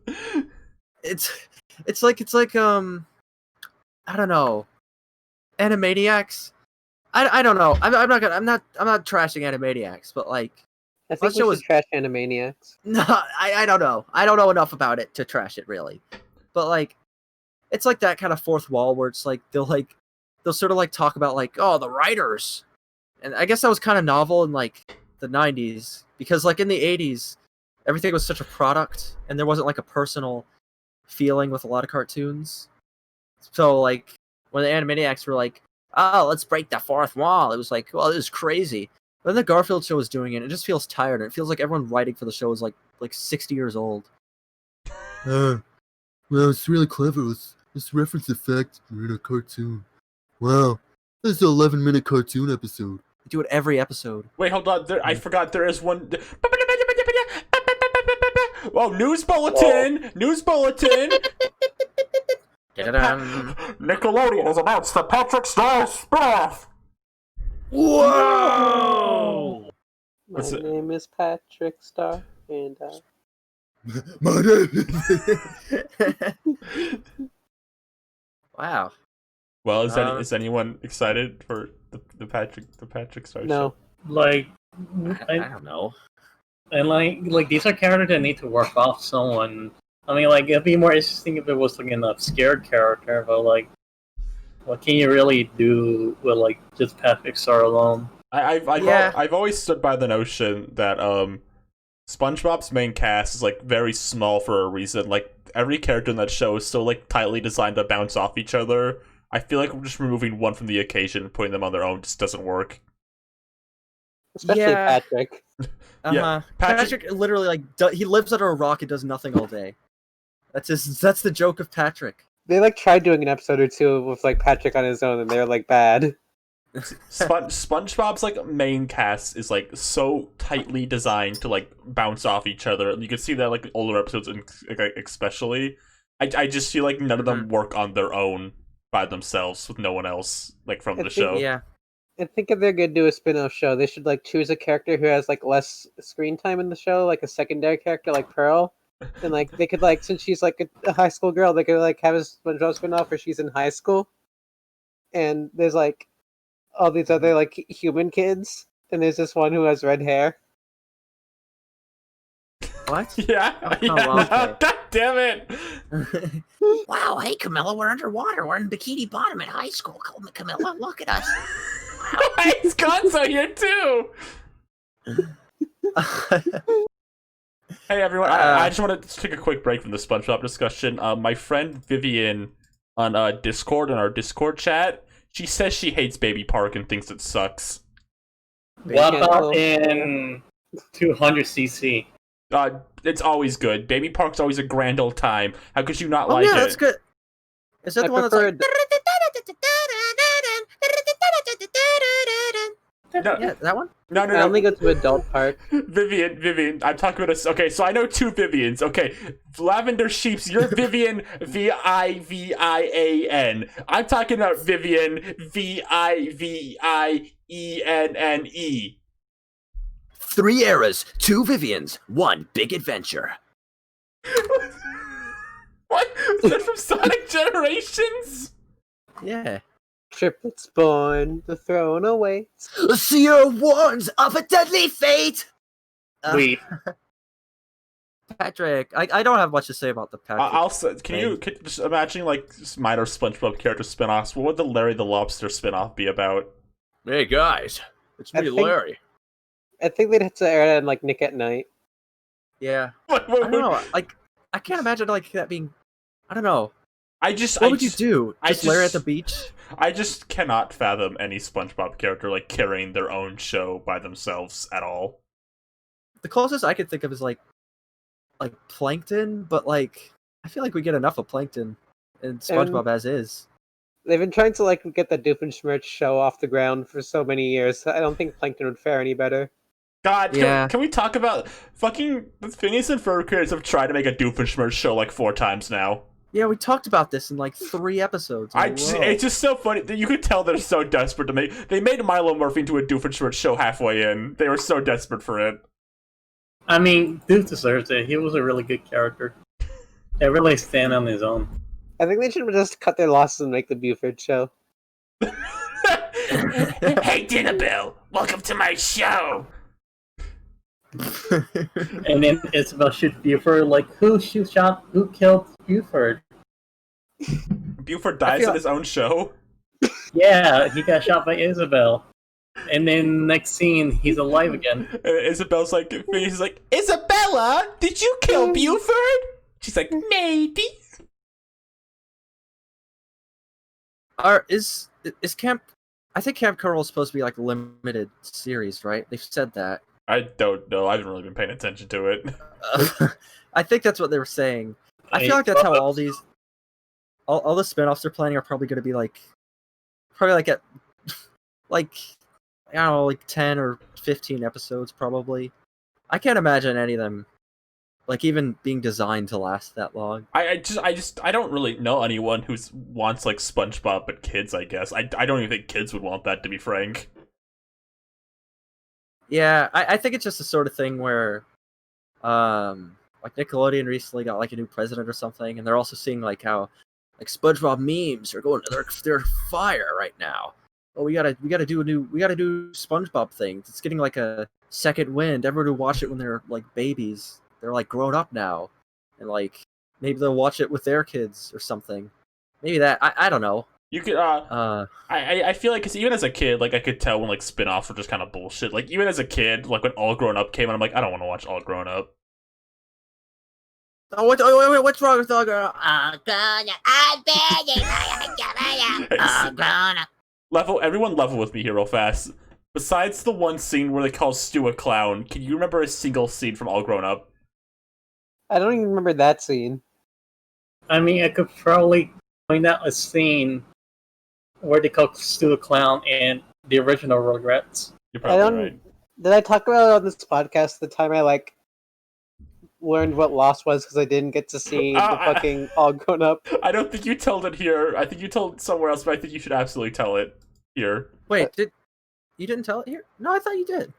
it's like I don't know, Animaniacs. I don't know. I'm not trashing Animaniacs, but like I That think show we was- should trash Animaniacs. no, I don't know. I don't know enough about it to trash it really. But like it's like that kind of fourth wall where it's like they'll sort of like talk about like, oh, the writers. And I guess that was kind of novel in like the 90s because like in the 80s everything was such a product and there wasn't like a personal feeling with a lot of cartoons. So like when the Animaniacs were like, oh, let's break the fourth wall, it was like, well, this is crazy. But then the Garfield show is doing it, it just feels tired. And it feels like everyone writing for the show is like 60 years old. Well, it's really clever. Let's reference the fact we're in a cartoon. Wow, this is an 11-minute cartoon episode. They do it every episode. Wait, hold on. I forgot there is one. Oh, news bulletin! News bulletin! Nickelodeon has announced the Patrick Star spin-off! Whoa! My What's it? name is Patrick Star, and My name. Wow. Well, is Uh, anyone excited for the Patrick Star no. like I don't know. and like these are characters that need to work off someone. I mean, like it'd be more interesting if it was like an obscure character, but like What can you really do with like just Patrick Star alone? I've always stood by the notion that SpongeBob's main cast is like very small for a reason. Like every character in that show is so like tightly designed to bounce off each other. I feel like just removing one from the occasion and putting them on their own just doesn't work. Especially Yeah. Patrick. Yeah, Patrick literally like he lives under a rock and does nothing all day. That's the joke of Patrick. They like tried doing an episode or two with like Patrick on his own, and they were like bad. SpongeBob's like main cast is like so tightly designed to like bounce off each other. You can see that like older episodes, especially. I just feel like none of them work on their own by themselves with no one else like from the show. Yeah. I think if they're gonna do a spin-off show, they should like choose a character who has like less screen time in the show, like a secondary character like Pearl. And like they could like, since she's like a high school girl, they could like have a SpongeBob spin-off where she's in high school. And there's like all these other like human kids, and there's this one who has red hair. What? Yeah, well, okay. God damn it! Wow, hey Camilla, we're underwater. We're in Bikini Bottom at high school. Camilla, look at us. It's Gonzo here too. Hey everyone, I just want to take a quick break from the SpongeBob discussion. My friend Vivian on Discord, in our Discord chat, she says she hates Baby Park and thinks it sucks. What about in 200cc? It's always good. Baby Park's always a grand old time. How could you not like it? Yeah, that's good. Is that the one that's like... No, Yeah, that one? no. I only go to Adult Park. Vivian, I'm talking about okay, so I know two Vivians. Okay, Lavender Sheeps, you're Vivian, Vivian. I'm talking about Vivian, Vivienne. 3 eras, 2 Vivians, 1 big adventure. What? Is that from Sonic Generations? Yeah. Triplets born, the throne awaits. The seer warns of a deadly fate. Wait, Patrick. I don't have much to say about the Patrick. Also, can you just imagine like minor SpongeBob character spin-offs? What would the Larry the Lobster spin-off be about? Hey guys, it's I me, think- Larry. I think they'd have to air it on like Nick at Night. Yeah. What I don't know. Like, I can't imagine like that being... I don't know. What would you do? Just Larry at the beach? I just cannot fathom any SpongeBob character like carrying their own show by themselves at all. The closest I could think of is like Plankton, but like I feel like we get enough of Plankton in SpongeBob as is. They've been trying to like get the Doofenshmirtz show off the ground for so many years. I don't think Plankton would fare any better. God, Yeah. can we talk about fucking Phineas and Ferb creators have tried to make a Doofenshmirtz show like 4 times now. Yeah, we talked about this in like 3 episodes. It's just so funny that you could tell they're so desperate to make. They made Milo Murphy into a Doofenshmirtz show halfway in. They were so desperate for it. I mean, Duke deserves it. He was a really good character. They really stand on his own. I think they should just cut their losses and make the Buford show. Hey, Dinnerbell, welcome to my show. And then Isabel shoots Buford, like, who killed Buford? Buford dies in his own show. Yeah, he got shot by Isabel. And then next scene, he's alive again. And Isabel's like, Phineas is like, Isabella, did you kill Buford? She's like, maybe. Is Camp? I think Camp Coral is supposed to be like a limited series, right? They've said that. I don't know. I haven't really been paying attention to it. I think that's what they were saying. I feel like that's how all the spinoffs they're planning are probably going to be like at like I don't know, like 10 or 15 episodes probably. I can't imagine any of them like even being designed to last that long. I don't really know anyone who wants like SpongeBob but kids. I guess I don't even think kids would want that, to be frank. Yeah, I think it's just the sort of thing where, like Nickelodeon recently got like a new president or something, and they're also seeing like how, like SpongeBob memes are going, they're fire right now. Oh, we gotta do SpongeBob things. It's getting like a second wind. Everyone who watch it when they're like babies, they're like grown up now, and like maybe they'll watch it with their kids or something. Maybe that I don't know. You could I feel like, because even as a kid, like I could tell when like spin-offs were just kind of bullshit. Like even as a kid, like when All Grown Up came out, I'm like, I don't want to watch All Grown Up. Oh, what's wrong with All Grown Up? Everyone level with me here real fast. Besides the one scene where they call Stu a clown, can you remember a single scene from All Grown Up? I don't even remember that scene. I mean, I could probably point out a scene where they call Stu a clown in the original Rugrats. You're probably right. Did I talk about it on this podcast the time I like learned what Lost was because I didn't get to see the fucking All Grown Up? I don't think you told it here. I think you told it somewhere else, but I think you should absolutely tell it here. Wait, you didn't tell it here? No, I thought you did.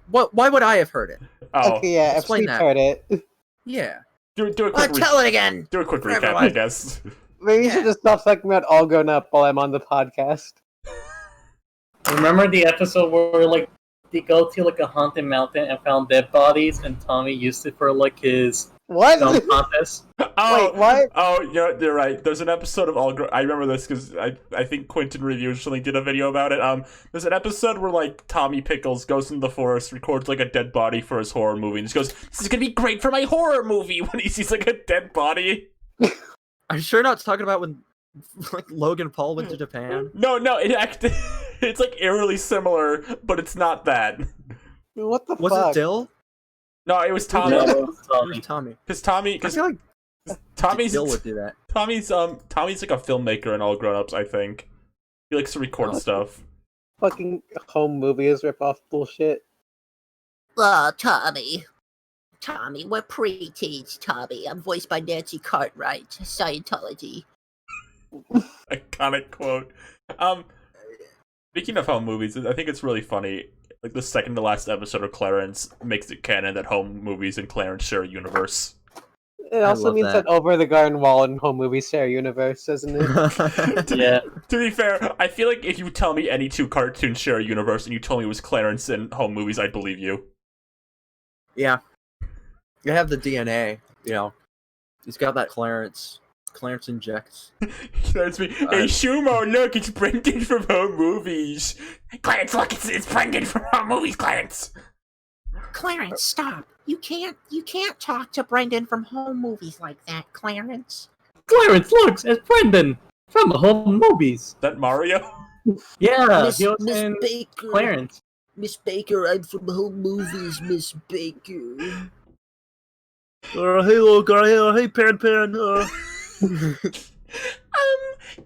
Why would I have heard it? Oh, okay, yeah, explain I've that. heard it. Yeah. do a quick Tell it again. do a quick For recap, everyone. I guess. Maybe you should just stop talking about All Grown Up while I'm on the podcast. Remember the episode where like they go to like a haunted mountain and found dead bodies, and Tommy used it for like his What? film contest? Oh, Wait, what? Oh, you're right. There's an episode of I remember this because I think Quentin Reviews something did a video about it. There's an episode where like Tommy Pickles goes into the forest, records like a dead body for his horror movie, and just goes, "This is gonna be great for my horror movie." When he sees like a dead body. Are you sure not talking about when like Logan Paul went to Japan? No, it's like eerily similar, but it's not that. What the Was fuck? it Dill? No, it was Tommy. No, It was Tommy. Because I feel like Tommy's Dill would do that. Tommy's like a filmmaker in All Grown Ups, I think. He likes to record stuff. Fucking home movies rip-off bullshit. Tommy. Tommy, we're pre-teens, Tommy. I'm voiced by Nancy Cartwright, Scientology. Iconic quote. Speaking of home movies, I think it's really funny. Like the second to last episode of Clarence makes it canon that home movies and Clarence share a universe. It also love means that. that Over the Garden Wall and home movies share a universe, doesn't it? Yeah. To be fair, I feel like if you tell me any two cartoons share a universe and you told me it was Clarence and home movies, I'd believe you. Yeah. You have the DNA, you know. He's got that Clarence. Clarence injects. Clarence be, hey Shumo, look, it's Brendan from home movies. Clarence, look, it's Brendan from home movies, Clarence. Clarence, stop. You can't talk to Brendan from home movies like that, Clarence. Clarence, look, it's Brendan from Home Movies. Is that Mario? Yeah, Miss, he was Miss in Baker. Clarence. Miss Baker, I'm from home movies, Miss Baker. Hey, little girl. Hey, Pan.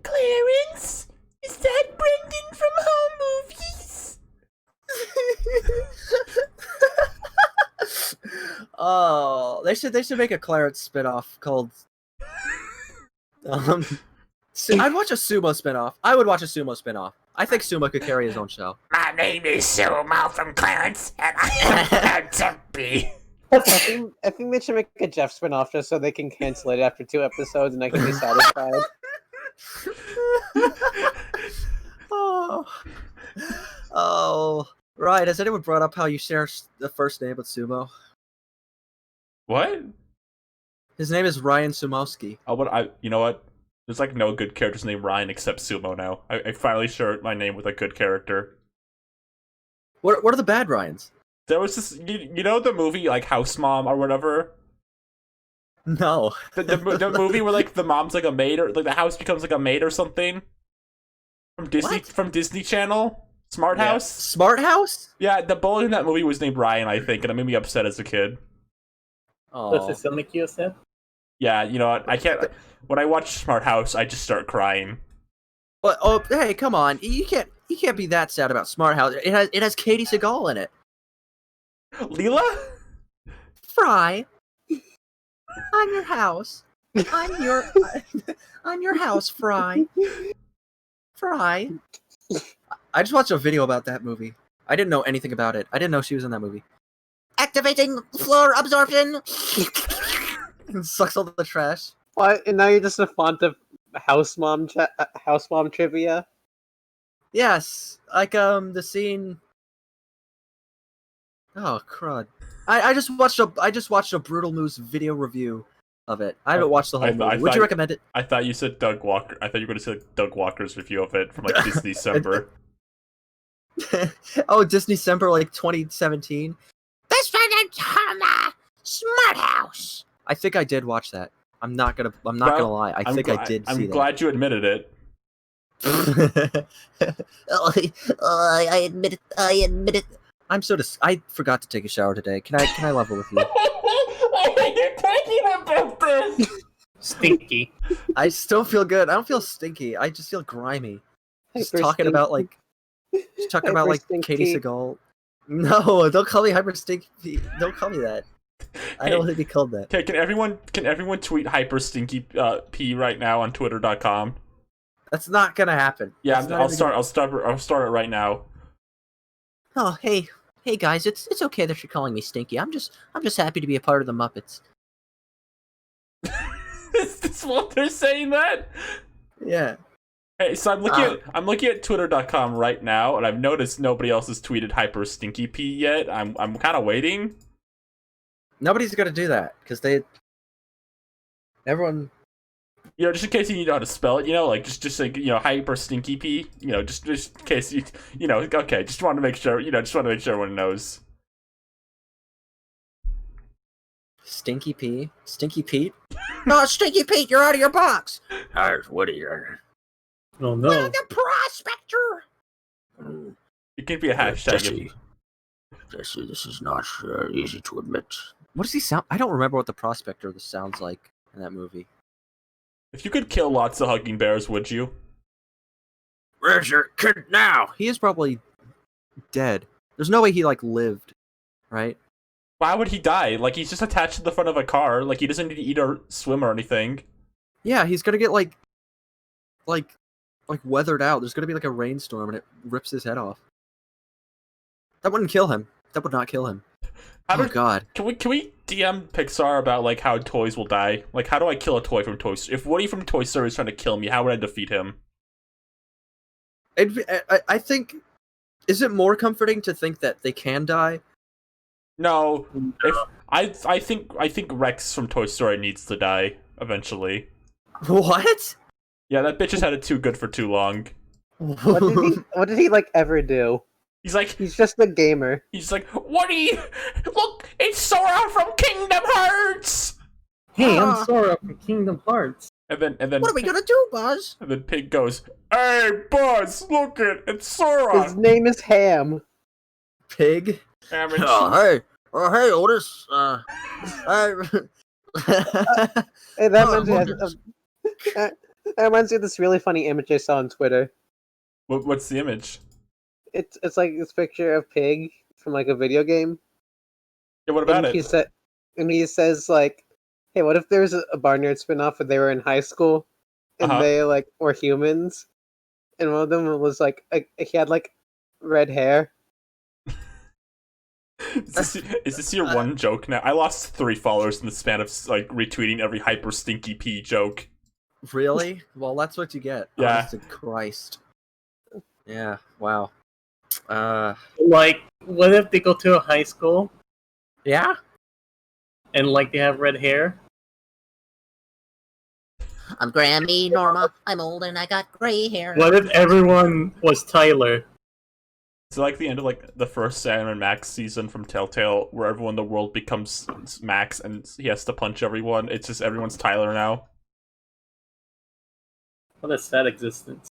Clarence? Is that Brendan from home movies? Oh, they should make a Clarence spinoff called. I'd watch a Sumo spinoff. I would watch a Sumo spinoff. I think Sumo could carry his own show. My name is Sumo from Clarence, and I am proud to be. I think they should make a Jeff spinoff just so they can cancel it after 2 episodes and I can be satisfied. Oh, right. Has anyone brought up how you share the first name with Sumo? What? His name is Ryan Sumowski. You know what? There's like no good characters named Ryan except Sumo now. I finally shared my name with a good character. What are the bad Ryans? There was this, you know the movie like House Mom or whatever? No. The movie where like the mom's like a maid or like the house becomes like a maid or something? From Disney Channel? Smart House? Smart House? Yeah, the bully in that movie was named Ryan, I think, and it made me upset as a kid. Does Oh. it still make you upset? Yeah, you know what? I can't. When I watch Smart House, I just start crying. But, hey, come on! You can't be that sad about Smart House. It has Katie Seagal in it. Leela? Fry, I'm your house. I'm your house, Fry. Fry. I just watched a video about that movie. I didn't know anything about it. I didn't know she was in that movie. Activating floor absorption. It sucks all the trash. What? And now you're just a font of house mom trivia? Yes, like the scene. Oh crud! I just watched a Brutal Moose video review of it. I haven't watched the whole movie. Would thought- you recommend it? I thought you said Doug Walker. I thought you were going to say Doug Walker's review of it from like Disney December. Oh, Disney December, like 2017. This one is Smart House. I think I did watch that. I'm not gonna lie. I think I did see I'm glad you admitted it. that. I admit it. I admit it. I'm I forgot to take a shower today. Can I level with you? Why are you talking about this? Stinky. I still feel good. I don't feel stinky. I just feel grimy. Just Hyper talking about like Hyper Katie stinky. Seagal. No, don't call me hyper stinky. Don't call me that. I don't want to be called that. Okay, can everyone tweet hyper stinky p right now on twitter.com? That's not gonna happen. Yeah, That's not I'll even start it right now. Oh, hey guys, it's okay that you're calling me stinky. I'm just happy to be a part of the Muppets. Is this what they're saying that? Yeah. Hey, so I'm looking at twitter.com right now, and I've noticed nobody else has tweeted hyper stinky p yet. I'm kind of waiting. Nobody's gonna do that because everyone. You know, just in case you know how to spell it, you know, like just like hyper stinky p, just in case okay, just want to make sure, everyone knows. Stinky Pete. Oh, Stinky Pete, you're out of your box. Woody. Oh We're no. the prospector. It can be a hashtag. Jesse, this is not easy to admit. What does he sound? I don't remember what the prospector sounds like in that movie. If you could kill lots of hugging bears, would you? Where's your kid now? He is probably dead. There's no way he lived, right? Why would he die? Like, he's just attached to the front of a car. Like, he doesn't need to eat or swim or anything. Yeah, he's gonna get like weathered out. There's gonna be like a rainstorm and it rips his head off. That wouldn't kill him. That would not kill him. Oh God. Can we DM Pixar about like how toys will die? Like, how do I kill a toy from Toy Story? If Woody from Toy Story is trying to kill me, how would I defeat him? I think. Is it more comforting to think that they can die? No. If I think Rex from Toy Story needs to die eventually. What? Yeah, that bitch has had it too good for too long. What did he ever do? He's like, He's just a gamer. He's like, Woody, look, it's Sora from Kingdom Hearts. Hey, I'm Sora from Kingdom Hearts. And then What are we gonna do, Buzz? And then Pig goes, "Hey, Buzz, look it's Sora." His name is Ham. Pig. Ham and Hey, Otis. Hey, that reminds me of this really funny image I saw on Twitter. What's the image? It's like this picture of Pig from a video game. Yeah, what about and it? He says hey, what if there's a Barnyard spinoff and they were in high school and they were humans, and one of them was he had red hair. Is this your one joke now? I lost 3 followers in the span of retweeting every hyper stinky pee joke. Really? Well, that's what you get. Yeah. Honest to Christ. Yeah. Wow. What if they go to a high school Yeah. and they have red hair? I'm Grammy Norma. I'm old and I got gray hair. What if everyone was Tyler? It's like the end of the first Sam and Max season from Telltale, where everyone in the world becomes Max and he has to punch everyone. It's just everyone's Tyler now. What a sad existence.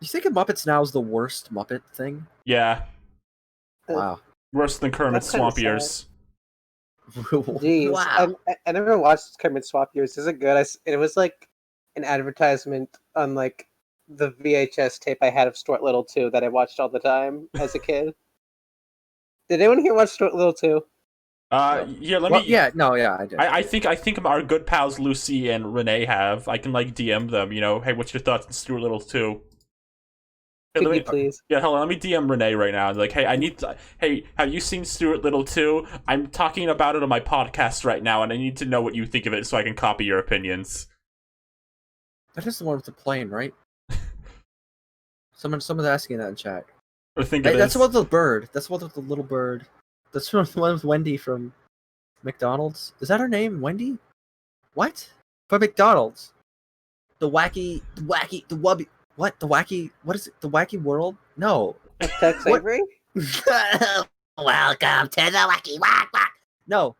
You think of Muppets Now is the worst Muppet thing? Yeah, Wow. worse than Kermit's That's kinda Swamp Years. Jeez, Wow. I never watched Kermit Swap Years. Is it good? It was an advertisement on the VHS tape I had of Stuart Little 2 that I watched all the time as a kid. Did anyone here watch Stuart Little 2? Yeah, let Well, me. yeah, no, yeah, I did. I think our good pals Lucy and Renee have. I can DM them. Hey, what's your thoughts on Stuart Little 2? Hey, Could you please? Yeah, hold on. Let me DM Renee right now. Hey, hey, have you seen Stuart Little 2? I'm talking about it on my podcast right now, and I need to know what you think of it so I can copy your opinions. That is the one with the plane, right? Someone's asking that in chat. Or think Hey, of that's this. the one with the bird. That's the one with the little bird. That's the one with Wendy from McDonald's. Is that her name? Wendy? What? For McDonald's. The wacky, the wubby. What? The wacky. What is it? The wacky world? No. Tex What? Avery? Welcome to the Wacky Wack Wack. No.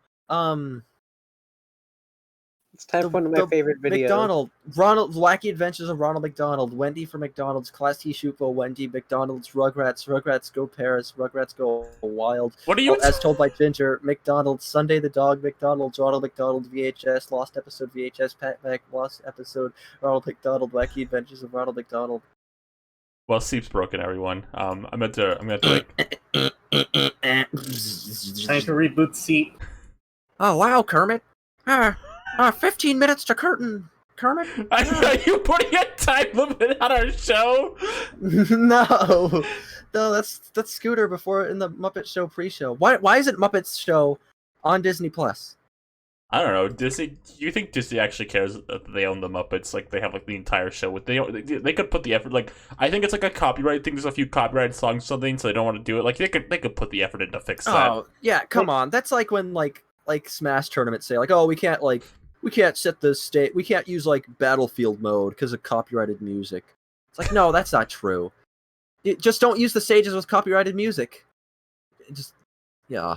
It's time for one of my favorite videos. McDonald. Ronald. Wacky Adventures of Ronald McDonald. Wendy for McDonald's. Class T Shupo. Wendy. McDonald's. Rugrats. Rugrats Go Paris. Rugrats Go Wild. What are you? As told by Ginger. McDonald's. Sunday the Dog. McDonald's. Ronald McDonald. VHS. Lost episode. VHS. Pat Mac. Lost episode. Ronald McDonald. Wacky Adventures of Ronald McDonald. Well, sleep's broken, everyone. I'm gonna like. Time to reboot Seep. Oh wow, Kermit. 15 minutes to curtain. Kermit. Are you putting a time limit on our show? No, that's Scooter before in the Muppet Show pre-show. Why isn't Muppets Show on Disney Plus? I don't know. Disney. Do you think Disney actually cares that they own the Muppets? Like they have like the entire show with. They could put the effort. Like I think it's like a copyright thing. There's a few copyrighted songs or something, so they don't want to do it. Like they could put the effort in to fix that. Oh yeah, come on. That's like when like Smash tournaments say like, oh, we can't set the state. We can't use like Battlefield mode because of copyrighted music. It's like no, that's not true. Just don't use the stages with copyrighted music. Yeah.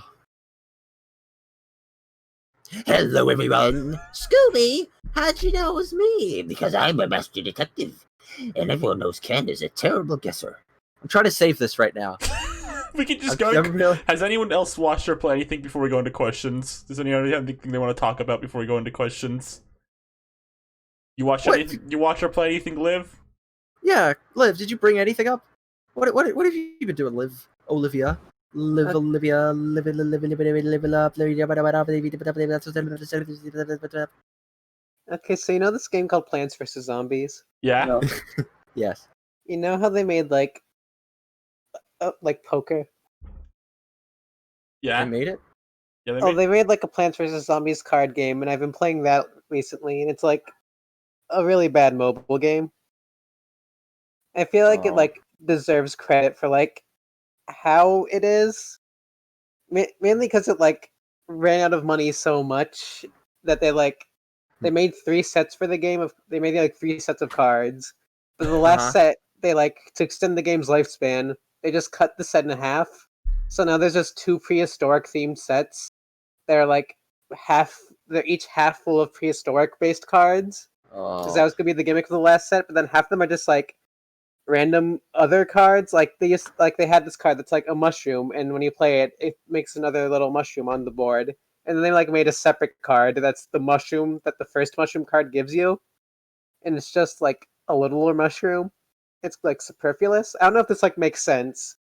Hello, everyone. Scooby, how'd you know it was me? Because I'm a master detective, and everyone knows Ken is a terrible guesser. I'm trying to save this right now. We can just go. Has anyone else watched or played anything before we go into questions? Does anyone have anything they want to talk about before we go into questions? You watch anything? You watch or play anything, Liv? Yeah, Liv. Did you bring anything up? What have you been doing, Liv? Olivia. Live Olivia, live up, Okay, so you know this game called Plants vs. Zombies? Yeah. No. Yes. You know how they made like poker? Yeah. I made it? Yeah. They made like a Plants vs. Zombies card game, and I've been playing that recently, and it's like a really bad mobile game. I feel like it like deserves credit for like how it is, mainly because it like ran out of money so much that they made 3 sets for the game. They made like 3 sets of cards, but the last set they like to extend the game's lifespan. They just cut the set in half, so now there's just 2 prehistoric themed sets. They're like they're each half full of prehistoric based cards. Because that was gonna be the gimmick of the last set, but then half of them are just like random other cards. Like they had this card that's like a mushroom, and when you play it, it makes another little mushroom on the board. And then they like made a separate card that's the mushroom that the first mushroom card gives you, and it's just like a littler mushroom. It's like superfluous. I don't know if this like makes sense.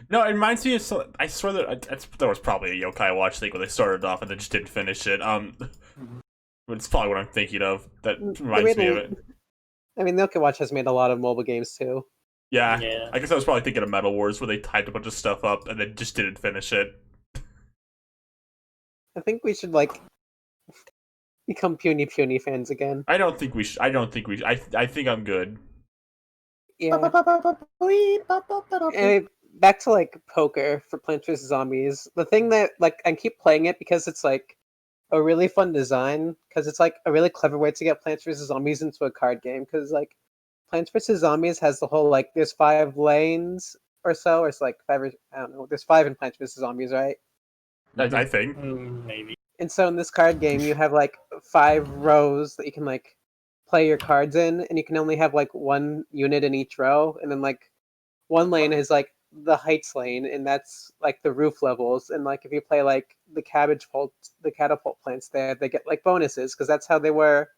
No, it reminds me of. I swear that there was probably a Yokai Watch thing where they started off and then just didn't finish it. But it's probably what I'm thinking of. That reminds me of it. I mean, Yokai Watch has made a lot of mobile games too. Yeah, I guess I was probably thinking of Metal Wars where they typed a bunch of stuff up and then just didn't finish it. I think we should like become puny fans again. I don't think we should. I think I'm good. Yeah. Anyway, back to like poker for Plants vs. Zombies. The thing that like I keep playing it because it's like a really fun design, because it's like a really clever way to get Plants vs. Zombies into a card game. Because like Plants vs. Zombies has the whole like there's 5 lanes or so, or it's like 5 or I don't know. There's 5 in Plants vs. Zombies, right? I think. Maybe. And so in this card game, you have like 5 rows that you can like play your cards in, and you can only have like 1 unit in each row, and then like 1 lane is like the heights lane, and that's like the roof levels. And like if you play like the catapult plants there, they get like bonuses because that's how they were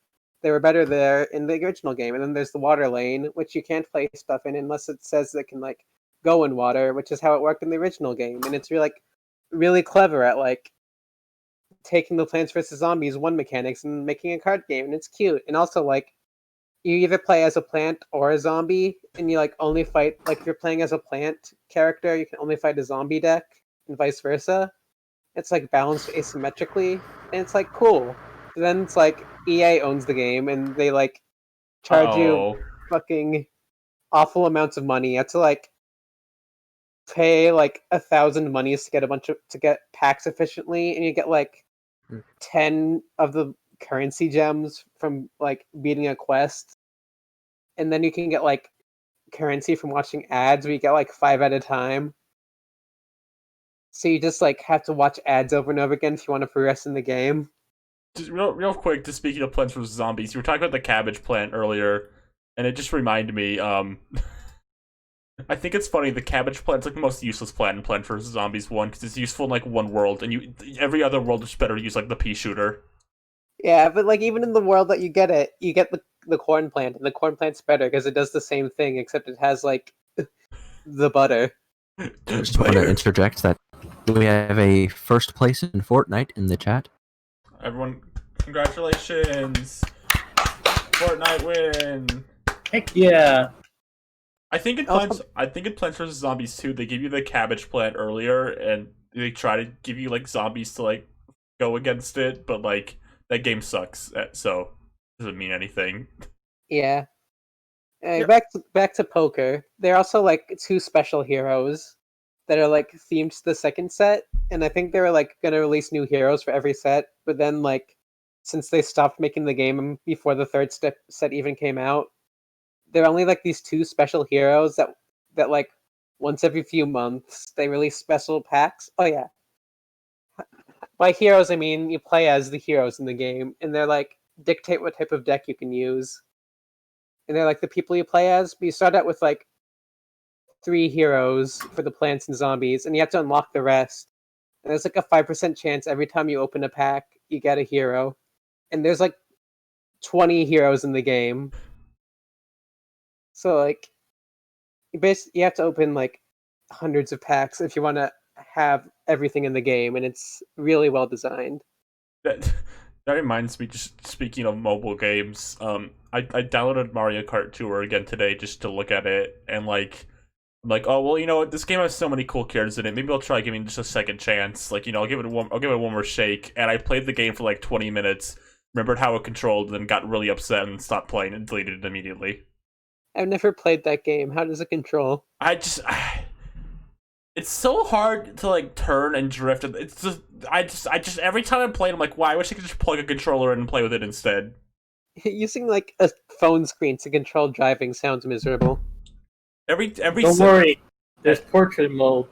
better there in the original game. And then there's the water lane, which you can't play stuff in unless it says it can like go in water, which is how it worked in the original game. And it's really clever at like taking the Plants vs. Zombies 1 mechanics and making a card game, and it's cute. And also like you either play as a plant or a zombie, and you like only fight like if you're playing as a plant character, you can only fight a zombie deck, and vice versa. It's like balanced asymmetrically, and it's like cool. And then it's like EA owns the game, and they like charge you fucking awful amounts of money. You have to like pay like 1,000 monies to get to get packs efficiently, and you get like 10 of the currency gems from like beating a quest, and then you can get like currency from watching ads. We get like 5 at a time. So you just like have to watch ads over and over again if you want to progress in the game. Just real quick, just speaking of Plants vs Zombies, you were talking about the cabbage plant earlier, and it just reminded me. I think it's funny. The cabbage plant's like the most useless plant in Plants vs Zombies 1 because it's useful in like one world, and every other world is better to use like the pea shooter. Yeah, but like even in the world that you get it, you get the corn plant, and the corn plant's better because it does the same thing except it has like the butter. I just want to interject that we have a first place in Fortnite in the chat. Everyone, congratulations! Fortnite win. Heck yeah! I think in Plants vs Zombies 2, they give you the cabbage plant earlier, and they try to give you like zombies to like go against it, but like that game sucks, so it doesn't mean anything. Yeah. Yeah. Back to poker. There are also like 2 special heroes that are like themed to the second set, and I think they were like gonna release new heroes for every set, but then like since they stopped making the game before the third set even came out, there are only like these 2 special heroes that like once every few months they release special packs. Oh yeah. By heroes I mean you play as the heroes in the game, and they're like dictate what type of deck you can use. And they're like the people you play as, but you start out with like 3 heroes for the plants and zombies, and you have to unlock the rest. And there's like a 5% chance every time you open a pack, you get a hero. And there's like 20 heroes in the game. So like, you have to open like hundreds of packs if you want to have everything in the game, and it's really well designed. That reminds me, just speaking of mobile games, I downloaded Mario Kart Tour again today just to look at it, and like, I'm like, oh well, you know what, this game has so many cool characters in it. Maybe I'll try giving it just a second chance. Like, you know, I'll give it one more shake. And I played the game for like 20 minutes, remembered how it controlled, and then got really upset and stopped playing and deleted it immediately. I've never played that game. How does it control? It's so hard to like turn and drift. It's just I just every time I play it, I'm like, wow, I wish I could just plug a controller in and play with it instead. Using like a phone screen to control driving sounds miserable. Don't worry, there's portrait mode.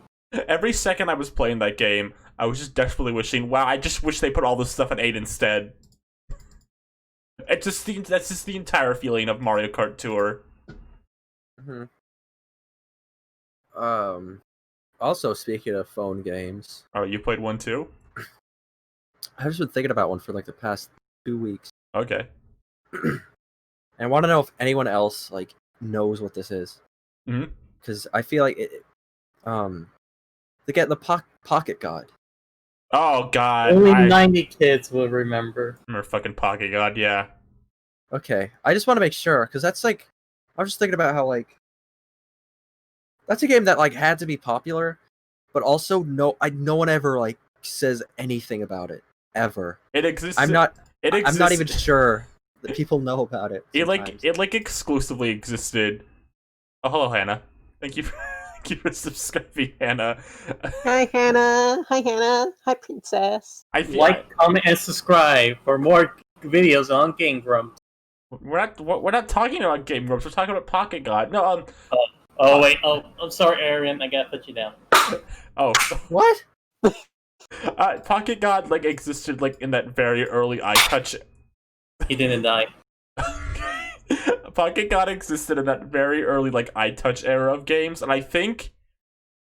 Every second I was playing that game, I was just desperately wishing, wow, I just wish they put all this stuff in 8 instead. That's just the entire feeling of Mario Kart Tour. Also, speaking of phone games, Oh, you played one too? I've just been thinking about one for like the past 2 weeks. Okay. And I want to know if anyone else like knows what this is. Mhm. Because I feel like they get the Pocket God. Oh god. Only I 90 kids will remember. remember fucking Pocket God, yeah. Okay, I just want to make sure because that's like I was just thinking about how like that's a game that like had to be popular, but also no one ever like says anything about it ever. It exists. I'm not exists- even sure that people know about it. Sometimes. It exclusively existed. Oh, hello, Hannah. Thank you for subscribing, Hannah. Hi Hannah. Hi Hannah. Hi Princess. I feel Like, comment, and subscribe for more videos on Game Grumps. we're not talking about Game Grumps. We're talking about Pocket God. No, Oh wait, I'm sorry, Aaron. I gotta put you down. oh, What? Pocket God like existed like in that very early iTouch. He didn't die. Pocket God existed in that very early like iTouch era of games, and I think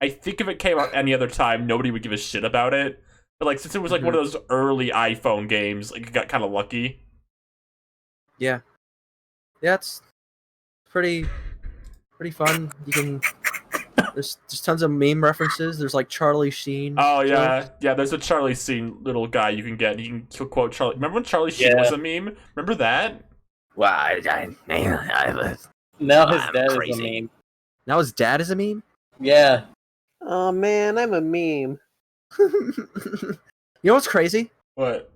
if it came out any other time, nobody would give a shit about it. But like since it was like one of those early iPhone games, like it got kind of lucky. Yeah, it's pretty fun. You can there's tons of meme references. There's like Charlie Sheen. Oh yeah, jokes. yeah. There's a Charlie Sheen little guy you can get. You can quote Charlie. Remember when Charlie Sheen was a meme? Remember that? Well, I Now his I'm dad is a crazy. meme. Now his dad is a meme. Yeah. Oh man, I'm a meme. You know what's crazy? What?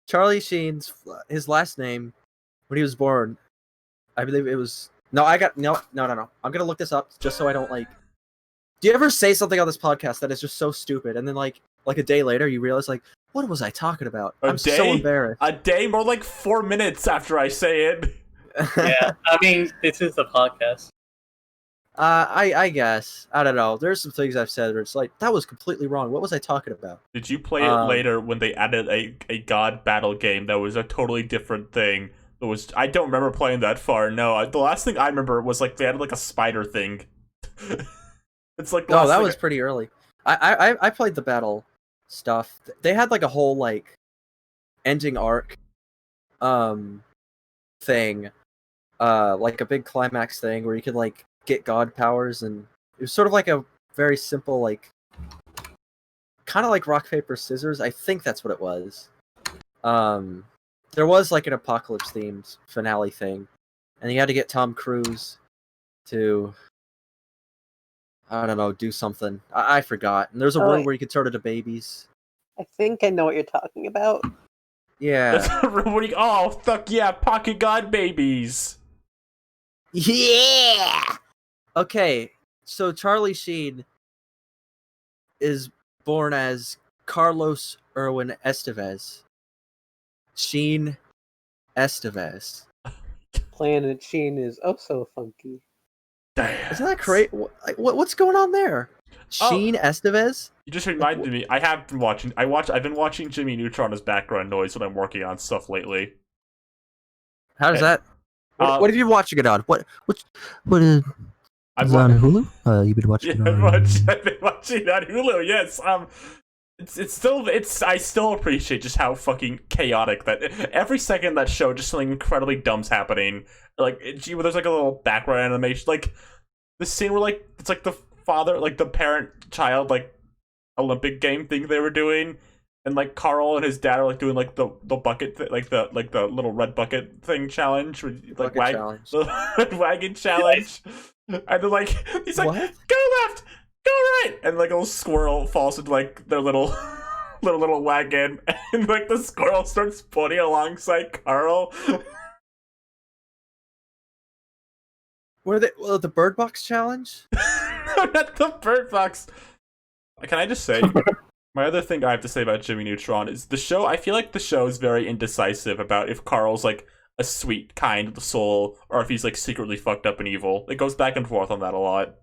Charlie Sheen's his last name when he was born, I believe it was no. I'm gonna look this up just so I don't like. Do you ever say something on this podcast that is just so stupid, and then like a day later you realize like, What was I talking about? A I'm so day? embarrassed. A day, more like 4 minutes after I say it. Yeah, I mean, this is a podcast. I guess. I don't know. There's some things I've said where it's like, that was completely wrong. What was I talking about? Did you play it later when they added a god battle game that was a totally different thing? It was, I don't remember playing that far. No, the last thing I remember was like they added like a spider thing. It's like the Oh, last that thing was pretty early. I played the battle stuff. They had like a whole like ending arc thing. Like a big climax thing where you could like get god powers, and it was sort of like a very simple like kind of like rock paper scissors. I think that's what it was. There was like an apocalypse themed finale thing, and you had to get Tom Cruise to, I don't know, do something. I forgot. And there's a Oh, world wait. where you could turn into babies. I think I know what you're talking about. Yeah. Oh, fuck yeah, pocket god babies. Yeah. Okay, so Charlie Sheen is born as Carlos Erwin Estevez. Sheen Estevez. Planet Sheen is oh so funky. Damn. Isn't that great? What's going on there? Sheen Estevez? You just reminded me. I have been watching. I've been watching Jimmy Neutron as background noise when I'm working on stuff lately. How does that? What have you been watching it on? What is I've it on wa- Hulu? You've been watching Yeah, it on I've been watching it on Hulu. Yes. I still appreciate just how fucking chaotic that every second that show just something incredibly dumb's happening. Like there's like a little background animation, like the scene where like it's like the father, like the parent child like Olympic game thing they were doing, and like Carl and his dad are like doing like the bucket like the little red bucket thing challenge, where you, like Bucket challenge. the red wagon challenge, and they're like he's like What? go left, go right, and like a little squirrel falls into like their little little wagon, and like the squirrel starts putting alongside Carl. What are they? Well, the Bird Box challenge? Not the Bird Box. Can I just say, my other thing I have to say about Jimmy Neutron is the show. I feel like the show is very indecisive about if Carl's like a sweet, kind soul, or if he's like secretly fucked up and evil. It goes back and forth on that a lot.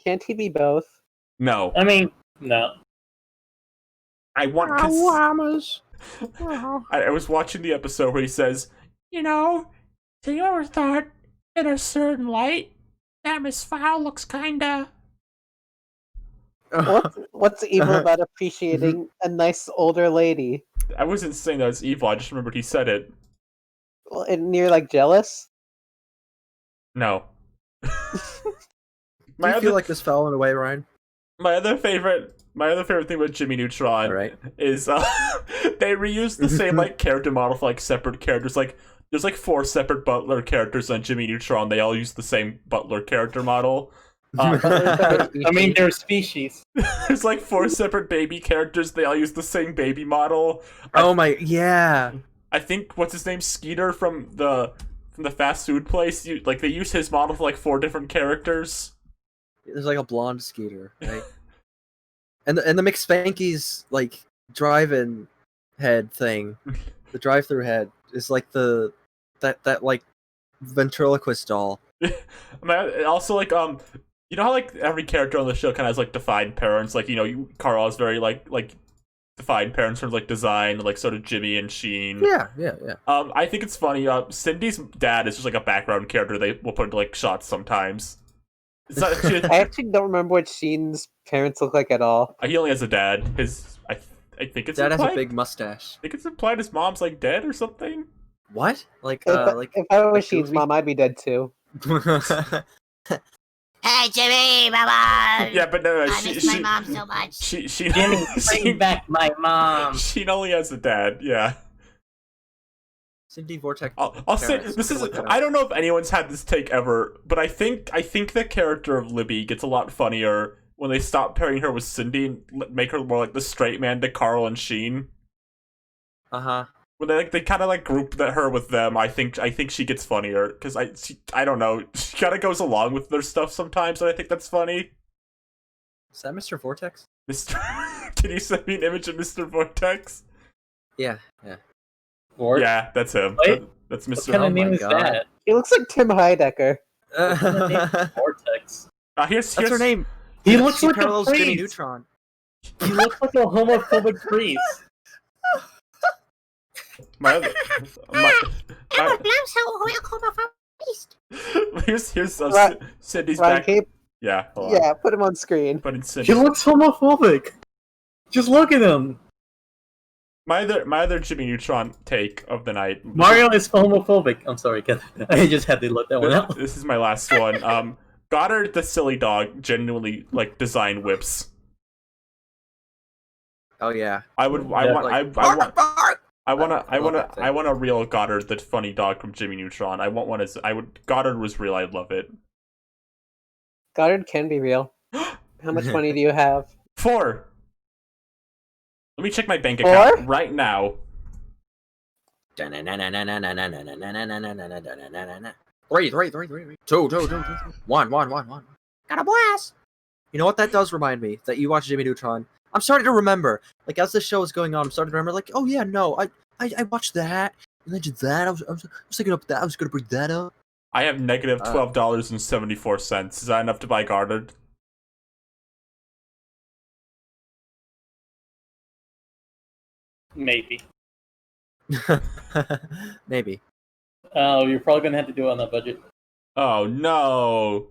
Can't he be both? No, I mean, no. I want. I was watching the episode where he says, "You know, have you ever thought in a certain light that Miss Fowl looks kinda." What's evil about appreciating a nice older lady? I wasn't saying that was evil. I just remembered he said it. Well, and you're like jealous? No. Do you feel like this fell in a way, Ryan? My other favorite thing about Jimmy Neutron All right. is they reuse the same like character model for like separate characters. Like there's like 4 separate Butler characters on Jimmy Neutron. They all use the same Butler character model. I mean, they're species. There's like 4 separate baby characters. They all use the same baby model. Oh my, yeah. I think what's his name, Skeeter from the fast food place. They use his model for like 4 different characters. There's like a blonde Skeeter, right? and the McSpanky's like drive-in head thing, the drive-through head is like that like ventriloquist doll. Also, like you know how like every character on the show kind of has like defined parents. Like Carl has very like defined parents from like design. Like so did Jimmy and Sheen. Yeah. I think it's funny. Cindy's dad is just like a background character. They will put into like shots sometimes. It's not, I actually don't remember what Sheen's parents look like at all. he only has a dad. I think it's Dad has implied. a big mustache. I think it's implied his mom's like dead or something. What? Like If I was like Sheen's Goofy? mom, I'd be dead too. Hey, Jimmy, Mama. Yeah, but no, I miss my mom so much. she Jimmy, bring back my mom. Sheen only has a dad. Yeah. Cindy Vortex. I'll say parents. this is. Look it up. I don't know if anyone's had this take ever, but I think the character of Libby gets a lot funnier when they stop pairing her with Cindy and make her more like the straight man to Carl and Sheen. Uh-huh. When they kind of like group her with them, I think she gets funnier because I don't know, she kind of goes along with their stuff sometimes, and I think that's funny. Is that Mr. Vortex? Mr. Can you send me an image of Mr. Vortex? Yeah. Or Yeah, that's him. Wait, That's what Mr. kind Oh of name my is God. that? He looks like Tim Heidecker. What kind of name is Vortex? Here's That's her name. He looks She like a parallels Jimmy priest. Neutron. He looks like a homophobic priest. my other my, my, here's Right. Cindy's Ryan, back. can you- Yeah, hold on. yeah, put him on screen. But in He Cindy's, looks homophobic. Just look at him. my other Jimmy Neutron take of the night. Mario is homophobic. I'm sorry, Ken. I just had to let that one out. This is my last one. Goddard the silly dog genuinely like design whips. Oh yeah. I would I Yeah, want like, I want that thing. I want a real Goddard the funny dog from Jimmy Neutron. I want one as Goddard was real. I'd love it. Goddard can be real. How much money do you have? 4. Let me check my bank 4? account right now. Three. Two. One. Got a blast. You know what that does remind me? That you watch Jimmy Neutron. I'm starting to remember. Like as the show is going on, I'm starting to remember. Like, oh yeah, no, I watched that and I did that. I was thinking up that. I was gonna bring that up. I have negative $12.74. Is that enough to buy Goddard? Maybe. Maybe. You're probably gonna have to do it on a budget. Oh no!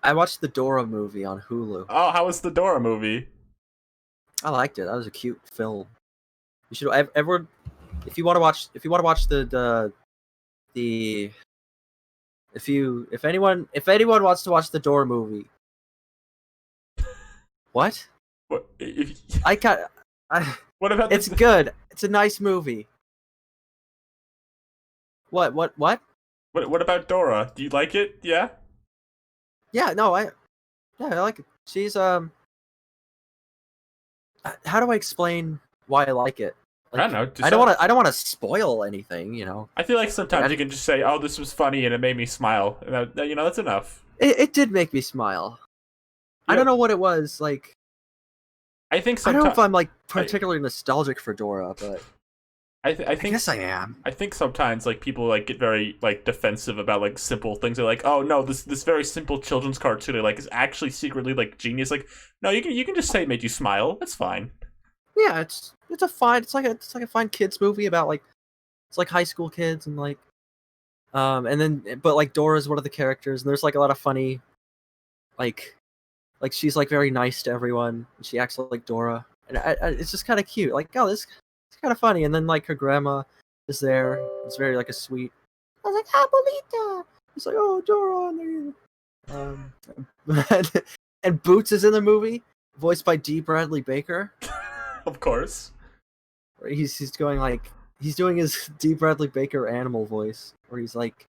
I watched the Dora movie on Hulu. Oh, how was the Dora movie? I liked it. That was a cute film. You should everyone, if you want to watch if anyone wants to watch the Dora movie. What? What? What about It's the, good. It's a nice movie. What? What about Dora? Do you like it? Yeah. Yeah, no, I like it. She's how do I explain why I like it? Like, I don't know. I don't want to spoil anything, you know. I feel like sometimes you can just say, "Oh, this was funny and it made me smile," and that, that's enough. It did make me smile. I don't know what it was. Like, I think I don't know sometimes if I'm like particularly nostalgic for Dora, but I think guess I am. I think sometimes like people like get very like defensive about like simple things. They're like, "Oh no, this very simple children's cartoon like is actually secretly like genius." Like, no, you can just say it made you smile. That's fine. Yeah, it's a fine. It's like a fine kids movie about like it's like high school kids and like and then but like Dora's one of the characters and there's like a lot of funny like she's like very nice to everyone and she acts like Dora and it's just kind of cute. Like, oh, this it's kind of funny. And then like her grandma is there. It's very like a sweet. I was like, Abuelita. It's like, oh, Dora. And Boots is in the movie, voiced by D. Bradley Baker. Of course. Where he's going like he's doing his D. Bradley Baker animal voice, where he's like,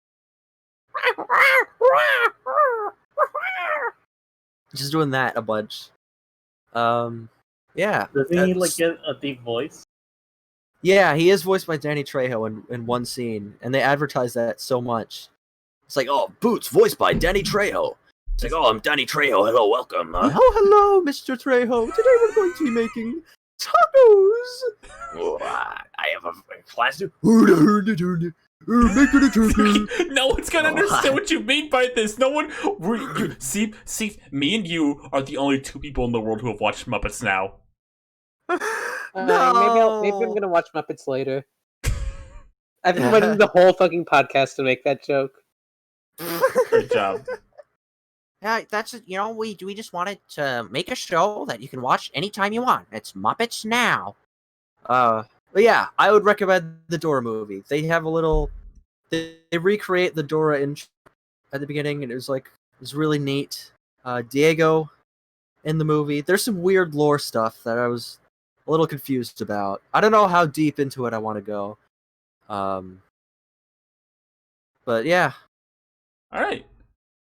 just doing that a bunch. Yeah. Doesn't he like get a deep voice? Yeah, he is voiced by Danny Trejo in one scene, and they advertise that so much. It's like, oh, Boots, voiced by Danny Trejo. It's like, oh, I'm Danny Trejo. Hello, welcome. Oh, hello, Mr. Trejo. Today we're going to be making tacos. Oh, I have a class. Making a turkey. No one's gonna understand what you mean by this. No one. See, me and you are the only 2 people in the world who have watched Muppets now. No. Maybe I'm gonna watch Muppets later. I've been waiting the whole fucking podcast to make that joke. Good job. Yeah, that's we just wanted to make a show that you can watch anytime you want. It's Muppets Now. But yeah, I would recommend the Dora movie. They have a little, they recreate the Dora intro at the beginning, and it was really neat. Diego in the movie. There's some weird lore stuff that I was a little confused about. I don't know how deep into it I want to go. But yeah. All right.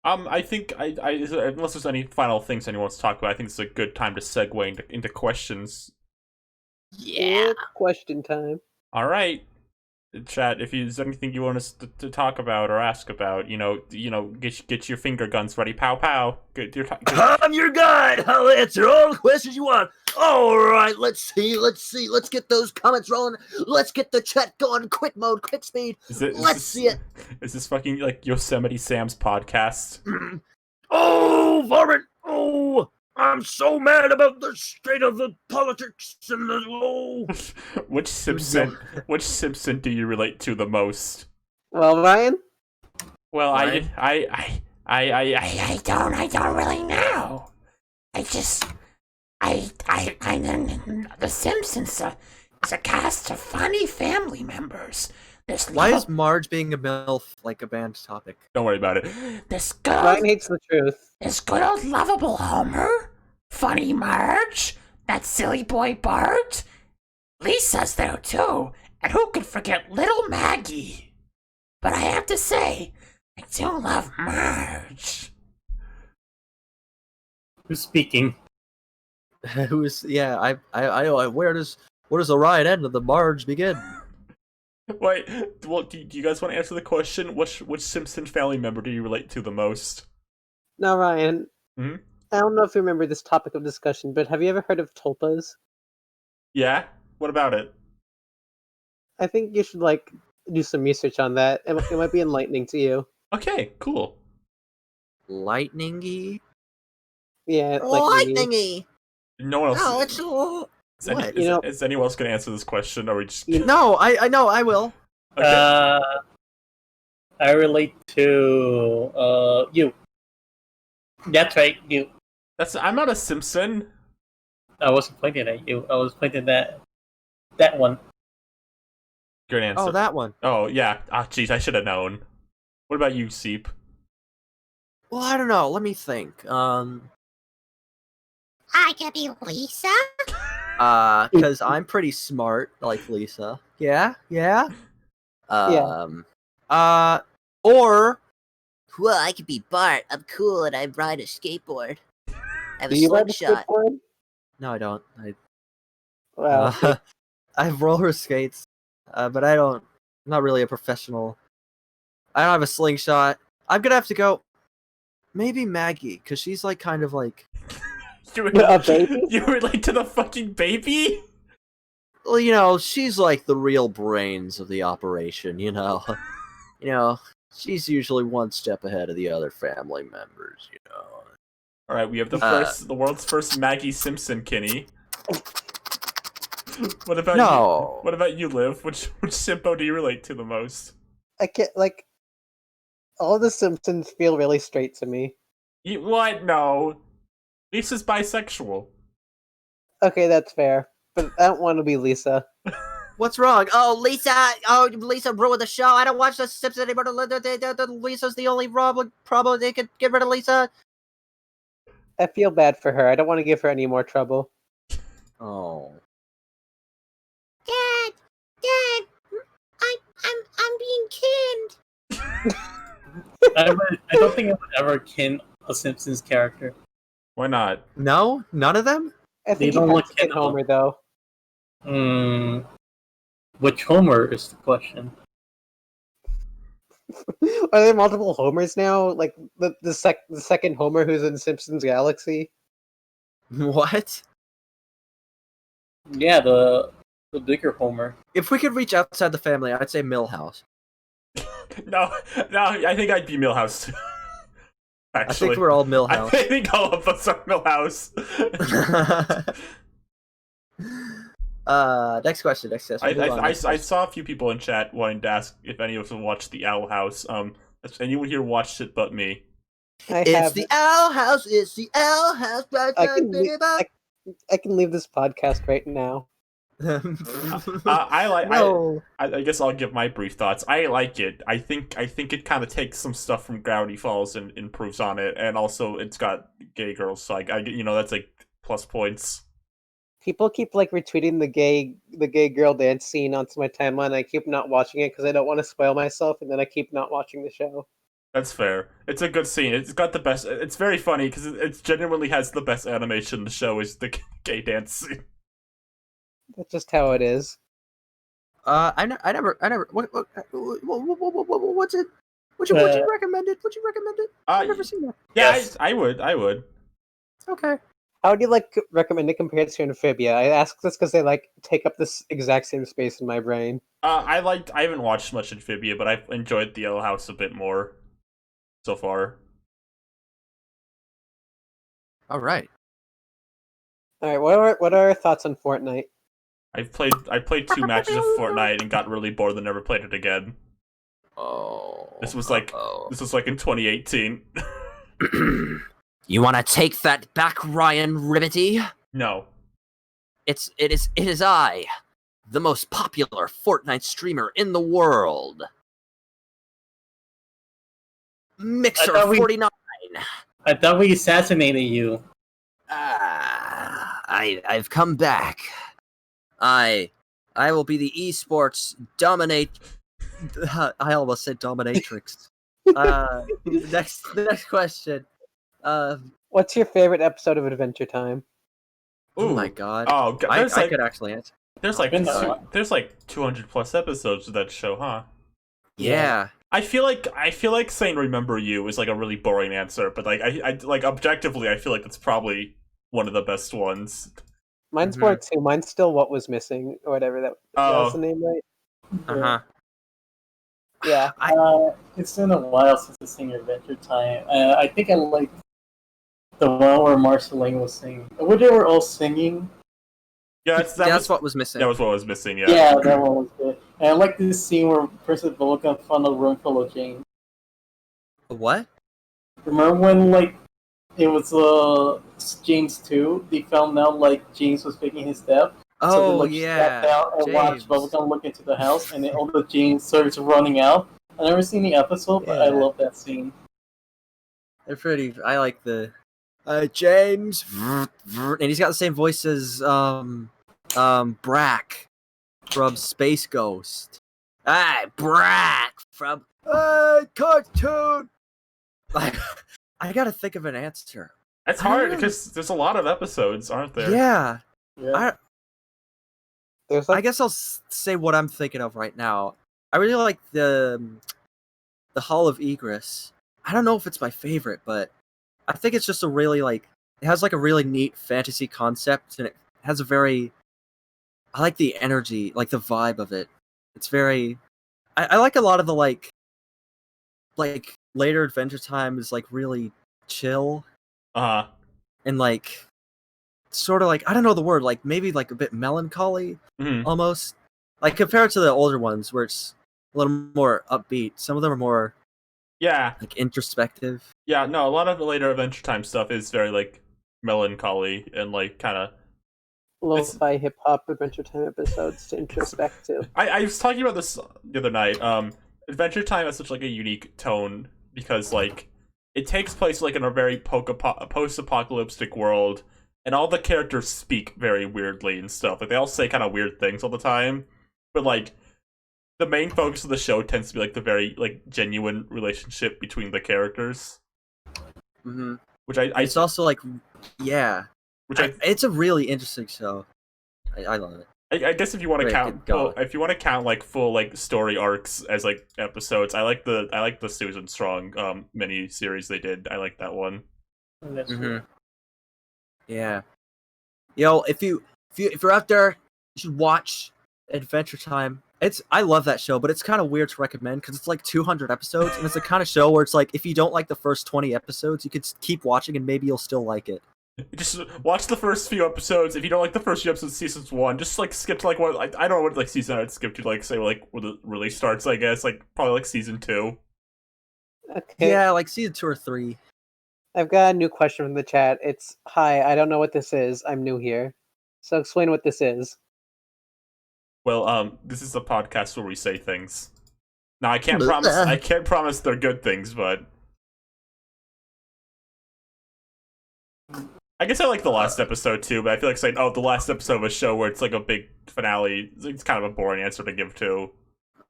I think I unless there's any final things anyone wants to talk about, I think it's a good time to segue into questions. Yeah. Question time. All right. chat, if there's anything you want us to talk about or ask about, get your finger guns ready. Pow pow. I'm your guide. I'll answer all the questions you want. All right, let's see. Let's get those comments rolling. Let's get the chat going. Quick mode, quick speed. Let's see it. Is this fucking like Yosemite Sam's podcast? Oh, varmint! Oh, I'm so mad about the state of the politics and the Which Simpson do you relate to the most? Well, Ryan, Well, Ryan? I don't really know. The Simpsons is a cast of funny family members. Why is Marge being a MILF like a banned topic? Don't worry about it. Ryan hates the truth. There's good old lovable Homer, funny Marge, that silly boy Bart. Lisa's there too, and who could forget little Maggie? But I have to say, I do love Marge. Who's speaking? Who's I where does the riot end and the Marge begin? Wait, well, do you guys want to answer the question? Which Simpson family member do you relate to the most? Now, Ryan, Hmm? I don't know if you remember this topic of discussion, but have you ever heard of tulpas? Yeah? What about it? I think you should do some research on that. It might be enlightening to you. Okay, cool. Lightningy? Yeah, like me. Lightningy. No one else. Oh, it's all. Is anyone else going to answer this question, or are we just? No, I know, I will. Okay. I relate to you. That's right, you. I'm not a Simpson. I wasn't pointing at you. I was pointing at that one. Good answer. Oh, that one. Oh yeah. Ah, jeez, I should have known. What about you, Seep? Well, I don't know. Let me think. I could be Lisa. Because I'm pretty smart, like Lisa. Yeah. Or Well, I could be Bart. I'm cool and I ride a skateboard. I have a Do you ride a slingshot. skateboard? no, I don't. Well, I have roller skates, but I'm not really a professional. I don't have a slingshot. I'm gonna have to go. Maybe Maggie, because she's like kind of like. a baby? You relate to the fucking baby? Well, she's like the real brains of the operation. She's usually one step ahead of the other family members. All right, we have the world's first Maggie Simpson, Kenny. What about you? No. What about you, Liv? Which Simpo do you relate to the most? I can't all the Simpsons feel really straight to me. What? No. Lisa's bisexual. Okay, that's fair, but I don't want to be Lisa. What's wrong? Oh, Lisa ruined the show. I don't watch The Simpsons anymore. Lisa's the only problem. They could get rid of Lisa. I feel bad for her. I don't want to give her any more trouble. Oh. Dad, I'm being kinned. I don't think I would ever kin a Simpsons character. Why not? No? None of them? I They think you don't have look to get at Homer though. Which Homer is the question? Are there multiple Homers now? Like the second Homer who's in Simpsons Galaxy? What? Yeah, the bigger Homer. If we could reach outside the family, I'd say Millhouse. No, I think I'd be Milhouse too. I Actually, think we're all I Millhouse. think all of us are Milhouse. Next question. I saw a few people in chat wanting to ask if any of us have watched the Owl House. Has anyone here watched it but me? It's the Owl House. It's the Owl House. I can leave this podcast right now. No. I guess I'll give my brief thoughts. I like it. I think it kind of takes some stuff from Gravity Falls and improves on it, and also it's got gay girls, so I that's like plus points. People keep retweeting the gay girl dance scene onto my timeline. I keep not watching it because I don't want to spoil myself, and then I keep not watching the show. That's fair. It's a good scene. It's got the best. It's very funny because it genuinely has the best animation in the show. Is the gay dance scene. That's just how it is. I never. What's it? Would you recommend it? Would you recommend it? I've never seen that. Yeah, Yes. I would. Okay. How would you like recommend it compared to Amphibia? I ask this because they like take up this exact same space in my brain. I haven't watched much Amphibia, but I've enjoyed the Yellow House a bit more so far. All right. All right, what are our thoughts on Fortnite? I played 2 matches of Fortnite and got really bored and never played it again. Oh. This was like in 2018. You want to take that back, Ryan Ribbity? No. It is I, the most popular Fortnite streamer in the world. Mixer I thought we- 49. I thought we assassinated you. I've come back. I will be the esports dominate. I almost said dominatrix. Next question. What's your favorite episode of Adventure Time? Oh Ooh. my god. Oh, God, I could actually answer. there's like Been a lot. there's like 200 plus episodes of that show, huh? Yeah. I feel like saying "Remember You" is like a really boring answer, but like I like objectively, I feel like that's probably one of the best ones. Mine's more too. Mine's still What Was Missing or whatever that was the name, right? Uh-huh. Yeah. It's been a while since I've seen Adventure Time. I think I liked the one where Marceline was singing. Where they were all singing. Yeah, That's what was missing. that was what was missing. Yeah. Yeah, that one was good. And I like this scene where Princess Bubblegum found a room full of James. What? Remember when, like, it was James 2? They found out, like, James was faking his death. So they, like, stepped out and watched Bubblegum look into the house, and then all the James starts running out. I've never seen the episode, but I Yeah. love that scene. They're pretty. I like the James, and he's got the same voice as Brack from Space Ghost. Hey, Brack from. Cartoon. I gotta think of an answer. It's I don't hard know. because there's a lot of episodes, aren't there? Yeah. Yeah. There's I like guess I'll say what I'm thinking of right now. I really like the Hall of Egress. I don't know if it's my favorite, but I think it's just a really it has like a really neat fantasy concept, and it has a very. I like the energy, like the vibe of it. It's very. I like a lot of the like later Adventure Time is like really chill and like sort of like I don't know the word, like maybe like a bit melancholy Mhm. almost, like compared to the older ones where it's a little more upbeat. Some of them are more Yeah. like introspective. Yeah. No, a lot of the later Adventure Time stuff is very like melancholy and like kind of. lo-fi hip hop Adventure Time episodes to introspect to. I was talking about this the other night. Adventure Time has such like a unique tone because like it takes place like in a very post-apocalyptic world, and all the characters speak very weirdly and stuff. Like they all say kind of weird things all the time, but like the main focus of the show tends to be like the very like genuine relationship between the characters, Mm-hmm. which I It's also like, yeah, which I it's a really interesting show. I love it. I guess if you want to Great, count, good God. if you want to count like full like story arcs as like episodes, I like the Susan Strong mini series they did. I like that one. And that's Mhm. Yeah. Yo, if you're out there, you should watch Adventure Time. I love that show, but it's kind of weird to recommend because it's like 200 episodes, and it's the kind of show where it's like if you don't like the first 20 episodes, you could keep watching and maybe you'll still like it. Just watch the first few episodes. If you don't like the first few episodes of season 1, just like skip to like what I don't know what like season I'd skip to, like say like where the release starts. I guess like probably like season 2. Okay. Yeah, like season 2 or 3. I've got a new question from the chat. It's hi, I don't know what this is. I'm new here. So explain what this is. Well, this is a podcast where we say things. Now I can't promise they're good things, but I guess I like the last episode too. But I feel like saying, "Oh, the last episode of a show where it's like a big finale," it's kind of a boring answer to give to.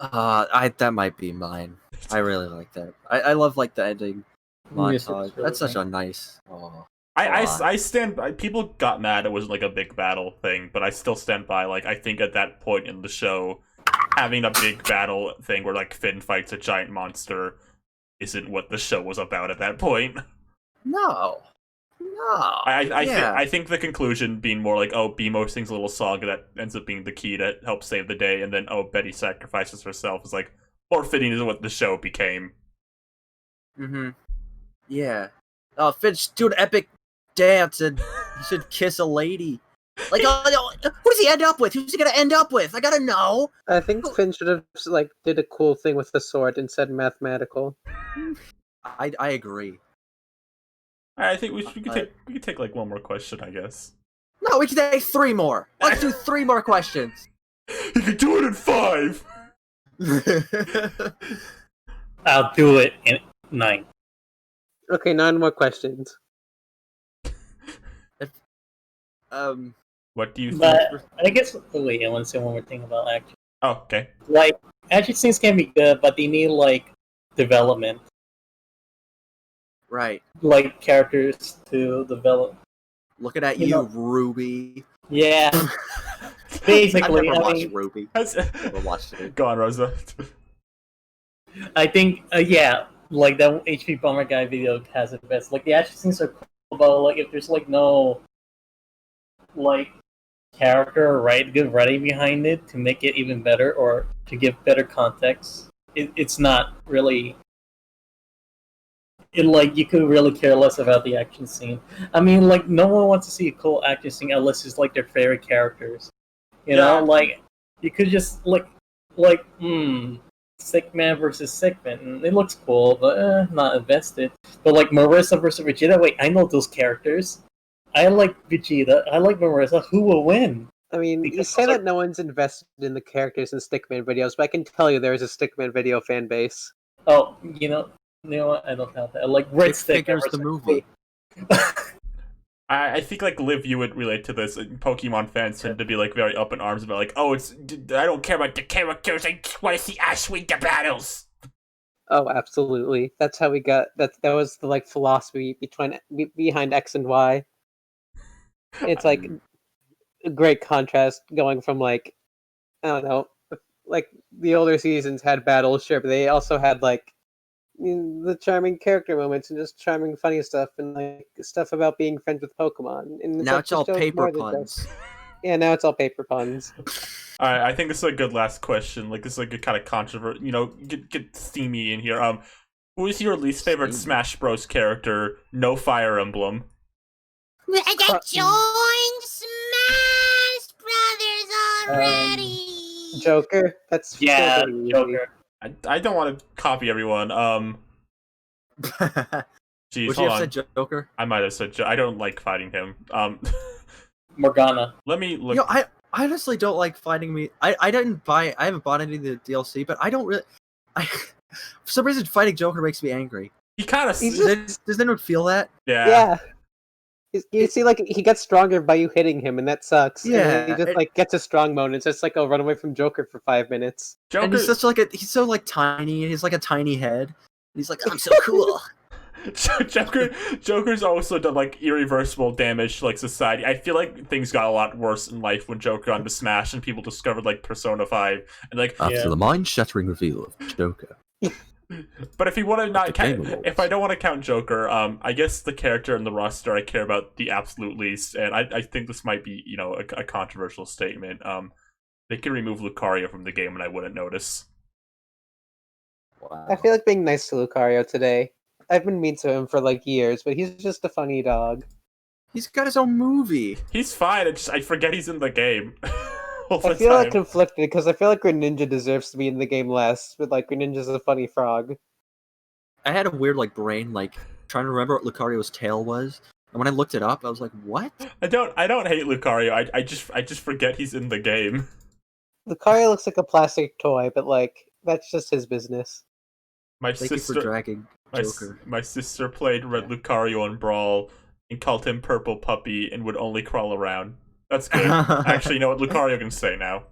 That might be mine. I really like that. I love like the ending Yes, montage. it's really That's such good. a nice. Oh. I stand by. People got mad it wasn't like a big battle thing, but I still stand by. Like I think at that point in the show, having a big battle thing where like Finn fights a giant monster isn't what the show was about at that point. No. I think the conclusion being more like, oh, BMO sings a little song that ends up being the key to help save the day, and then oh, Betty sacrifices herself is like more fitting is what the show became. Mm-hmm. Yeah. Oh, Finn should do an epic dance and he should kiss a lady. Like, who does he end up with? Who's he gonna end up with? I gotta know. I think Finn should have like did a cool thing with the sword instead of mathematical. I agree. I think we could take like one more question, I guess. No, we can take 3 more. Let's do 3 more questions. You can do it in 5. I'll do it in 9. Okay, 9 more questions. What do you think? But I guess wait, I want to say one more thing about action. Oh, okay. Like action scenes can be good, but they need like development, Right. like characters to develop. Looking at You you, know- Ruby. Yeah, I've basically. never I watched mean, Ruby. That's- Never watched it. Go on, Rosa. I think yeah, like that HP Bummer guy video has it best. Like the action scenes are cool, but like if there's like no like character or good writing behind it to make it even better or to give better context, it's not really. It like you could really care less about the action scene. I mean, like no one wants to see a cool action scene unless it's like their favorite characters. You know, like you could just Sickman versus Sickman. And it looks cool, but not invested. But like Marissa versus Vegeta, wait, I know those characters. I like Vegeta. I like Marissa. Who will win? I mean, you Because say those that no one's invested in the characters in Stickman videos, but I can tell you there is a Stickman video fan base. Oh, you know what? I don't have that. I like Red Stick. Figures the movie. I think like Liv, you would relate to this. Pokemon fans tend to be like very up in arms about like, oh, I don't care about the characters. I just want to see Ash win the battles. Oh, absolutely. That's how we got that. That was the like philosophy behind X and Y. It's like a great contrast going from like I don't know, like the older seasons had battles, sure, but they also had like the charming character moments and just charming, funny stuff and like stuff about being friends with Pokemon. And Now it's all shows paper more than puns. just- Yeah, now it's all paper puns. Alright, I think this is a good last question. Like this is like a kind of controversial, get steamy in here. Who is your least favorite Steamy. Smash Bros character? No Fire Emblem. I got joined Smash Brothers already. Joker. That's Yeah, so easy. Joker. I don't want to copy everyone. Geez, Would hold you have on. said Joker? I might have said I don't like fighting him. Morgana. Let me look. You know, I honestly don't like fighting me. I haven't bought any of the DLC, but I don't really. For some reason, fighting Joker makes me angry. He kind of. He's Does anyone feel that? Yeah. Yeah. You see, like he gets stronger by you hitting him, and that sucks. And then Yeah, he just like gets a strong mode. It's just like, oh, run away from Joker for 5 minutes. Joker. And he's he's so like tiny. He's like a tiny head. And he's like, I'm so cool. Joker's also done like irreversible damage to like society. I feel like things got a lot worse in life when Joker got into Smash and people discovered like Persona 5 and like. Yeah. the mind-shattering reveal of Joker. But if you want to not The count, Game Awards. if I don't want to count Joker, I guess the character in the roster I care about the absolute least, and I think this might be a controversial statement. They can remove Lucario from the game and I wouldn't notice. Wow. I feel like being nice to Lucario today. I've been mean to him for like years, but he's just a funny dog. He's got his own movie. He's fine. I forget he's in the game. All the I feel like time. conflicted because I feel like Greninja deserves to be in the game less, but like Greninja's a funny frog. I had a weird like brain like trying to remember what Lucario's tail was, and when I looked it up, I was like, "What?" I don't hate Lucario. I just forget he's in the game. Lucario looks like a plastic toy, but like that's just his business. My Thank you for sister, dragging Joker. my sister played Red Lucario on Brawl and called him Purple Puppy and would only crawl around. That's good. Actually, you know what Lucario can say now.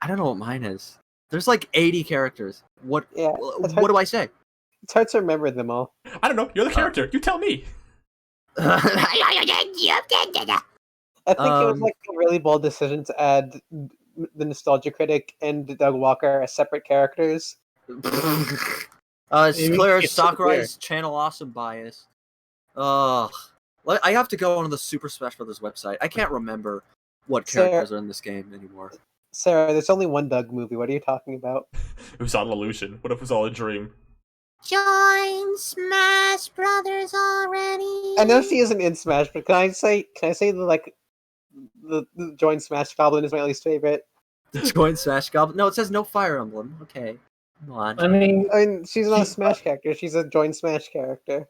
I don't know what mine is. There's like 80 characters. What? Yeah, What do I say? It's hard to remember them all. I don't know. You're the character. You tell me. I think it was like a really bold decision to add the Nostalgia Critic and Doug Walker as separate characters. It's Maybe clear it's so Sakurai's channel awesome bias. Ugh. I have to go on the Super Smash Brothers website. I can't remember what Sarah- characters are in this game anymore. Sarah, there's only one Doug movie. What are you talking about? It was all an illusion. What if it was all a dream? Join Smash Brothers already. I know she isn't in Smash, but can I say the Join Smash Goblin is my least favorite? Join Smash Goblin. No, it says no Fire Emblem. Okay. Come on. I mean, I mean, she's not a Smash character. She's a Join Smash character.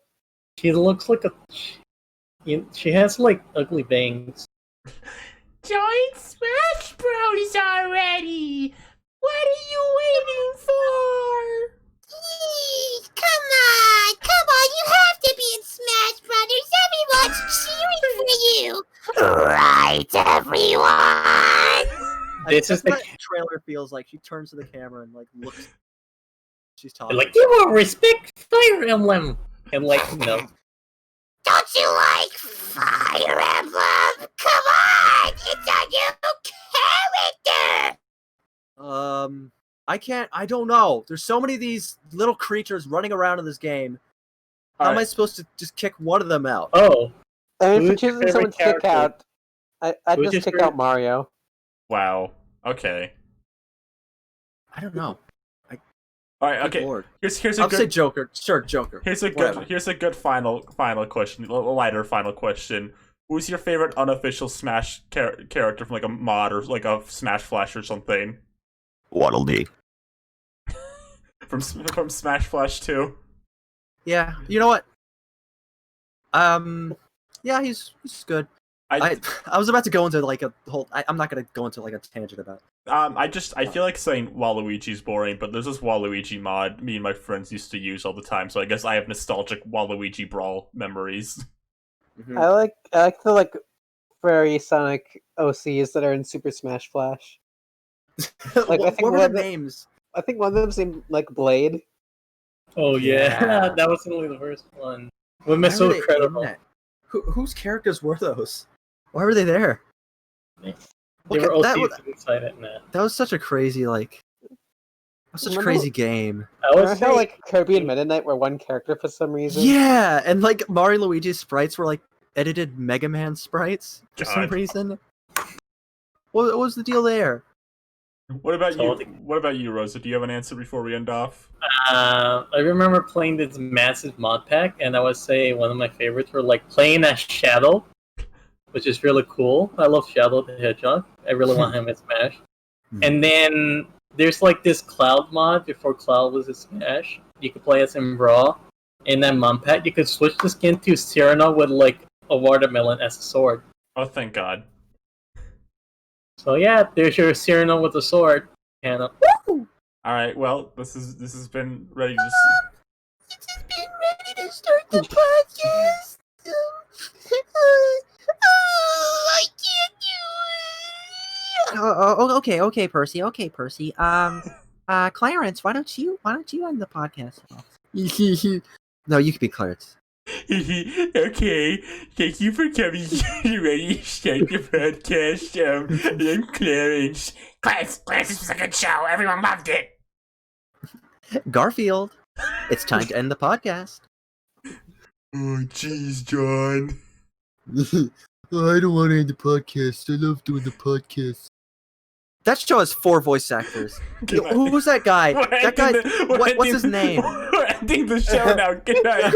she looks like she has like ugly bangs. Join Smash Bros already! What are you waiting for? Come on, you have to be in Smash Brothers. Everyone's cheering for you. Right, everyone. This is That's the what trailer feels like. She turns to the camera and like looks. She's talking. like you will respect Fire Emblem, and like no. Don't you like Fire Emblem? Come on, it's a new character. I don't know. There's so many of these little creatures running around in this game. How am I supposed to just kick one of them out? Oh, I mean, Who's if your you're choosing someone to favorite kick out, I'd Who's just your kick out favorite- Mario. Wow. Okay. I don't know. Alright, Good okay. Lord. Here's a I'll say good Joker. Sure, Joker. Whatever. here's a good final question. A lighter final question. Who's your favorite unofficial Smash character from like a mod or like a Smash Flash or something? Waddle Dee. From Smash Flash 2? Yeah. You know what? Yeah, he's good. I was about to go into like a whole. I'm not gonna go into like a tangent about. I feel like saying Waluigi's boring, but there's this Waluigi mod me and my friends used to use all the time, so I guess I have nostalgic Waluigi Brawl memories. Mhm. I like the furry Sonic OCs that are in Super Smash Flash. Like, I think what were one the of the- names? I think one of them's named like Blade. oh yeah, Yeah. that was only the first one. But Why it's so were they in incredible. that? Whose characters were those? Why were they there? They Okay, were all that was- inside it now. That was such a crazy such a Remember- crazy game. I was Remember how like Kirby and Meta Knight were one character for some reason? Yeah, and like Mario and Luigi's sprites were like edited Mega Man sprites for some God. reason. What was the deal there? What about you? Totally. What about you, Rosa? Do you have an answer before we end off? I remember playing this massive mod pack, and I would say one of my favorites were like playing as Shadow, which is really cool. I love Shadow the Hedgehog. I really want him in Smash. And then there's like this Cloud mod before Cloud was in Smash. You could play as him Raw. In that mod pack, you could switch the skin to Cyrano with like a watermelon as a sword. Oh, thank God. So yeah, there's your Cyrano with a sword. And All right. Well, this has been ready to. It's just been ready to start the podcast. I can't do it. Okay, Percy. Clarence, why don't you end the podcast? No, you could be Clarence. Okay, thank you for coming. You ready to start the podcast? I'm Clarence. Clarence, this was a good show. Everyone loved it. Garfield. It's time to end the podcast. Oh, jeez, John. I don't want to end the podcast. I love doing the podcast. That show has 4 voice actors. Good Who was that guy? We're That guy. ending the- we're What's ending- his name? We're ending the show now. Good night.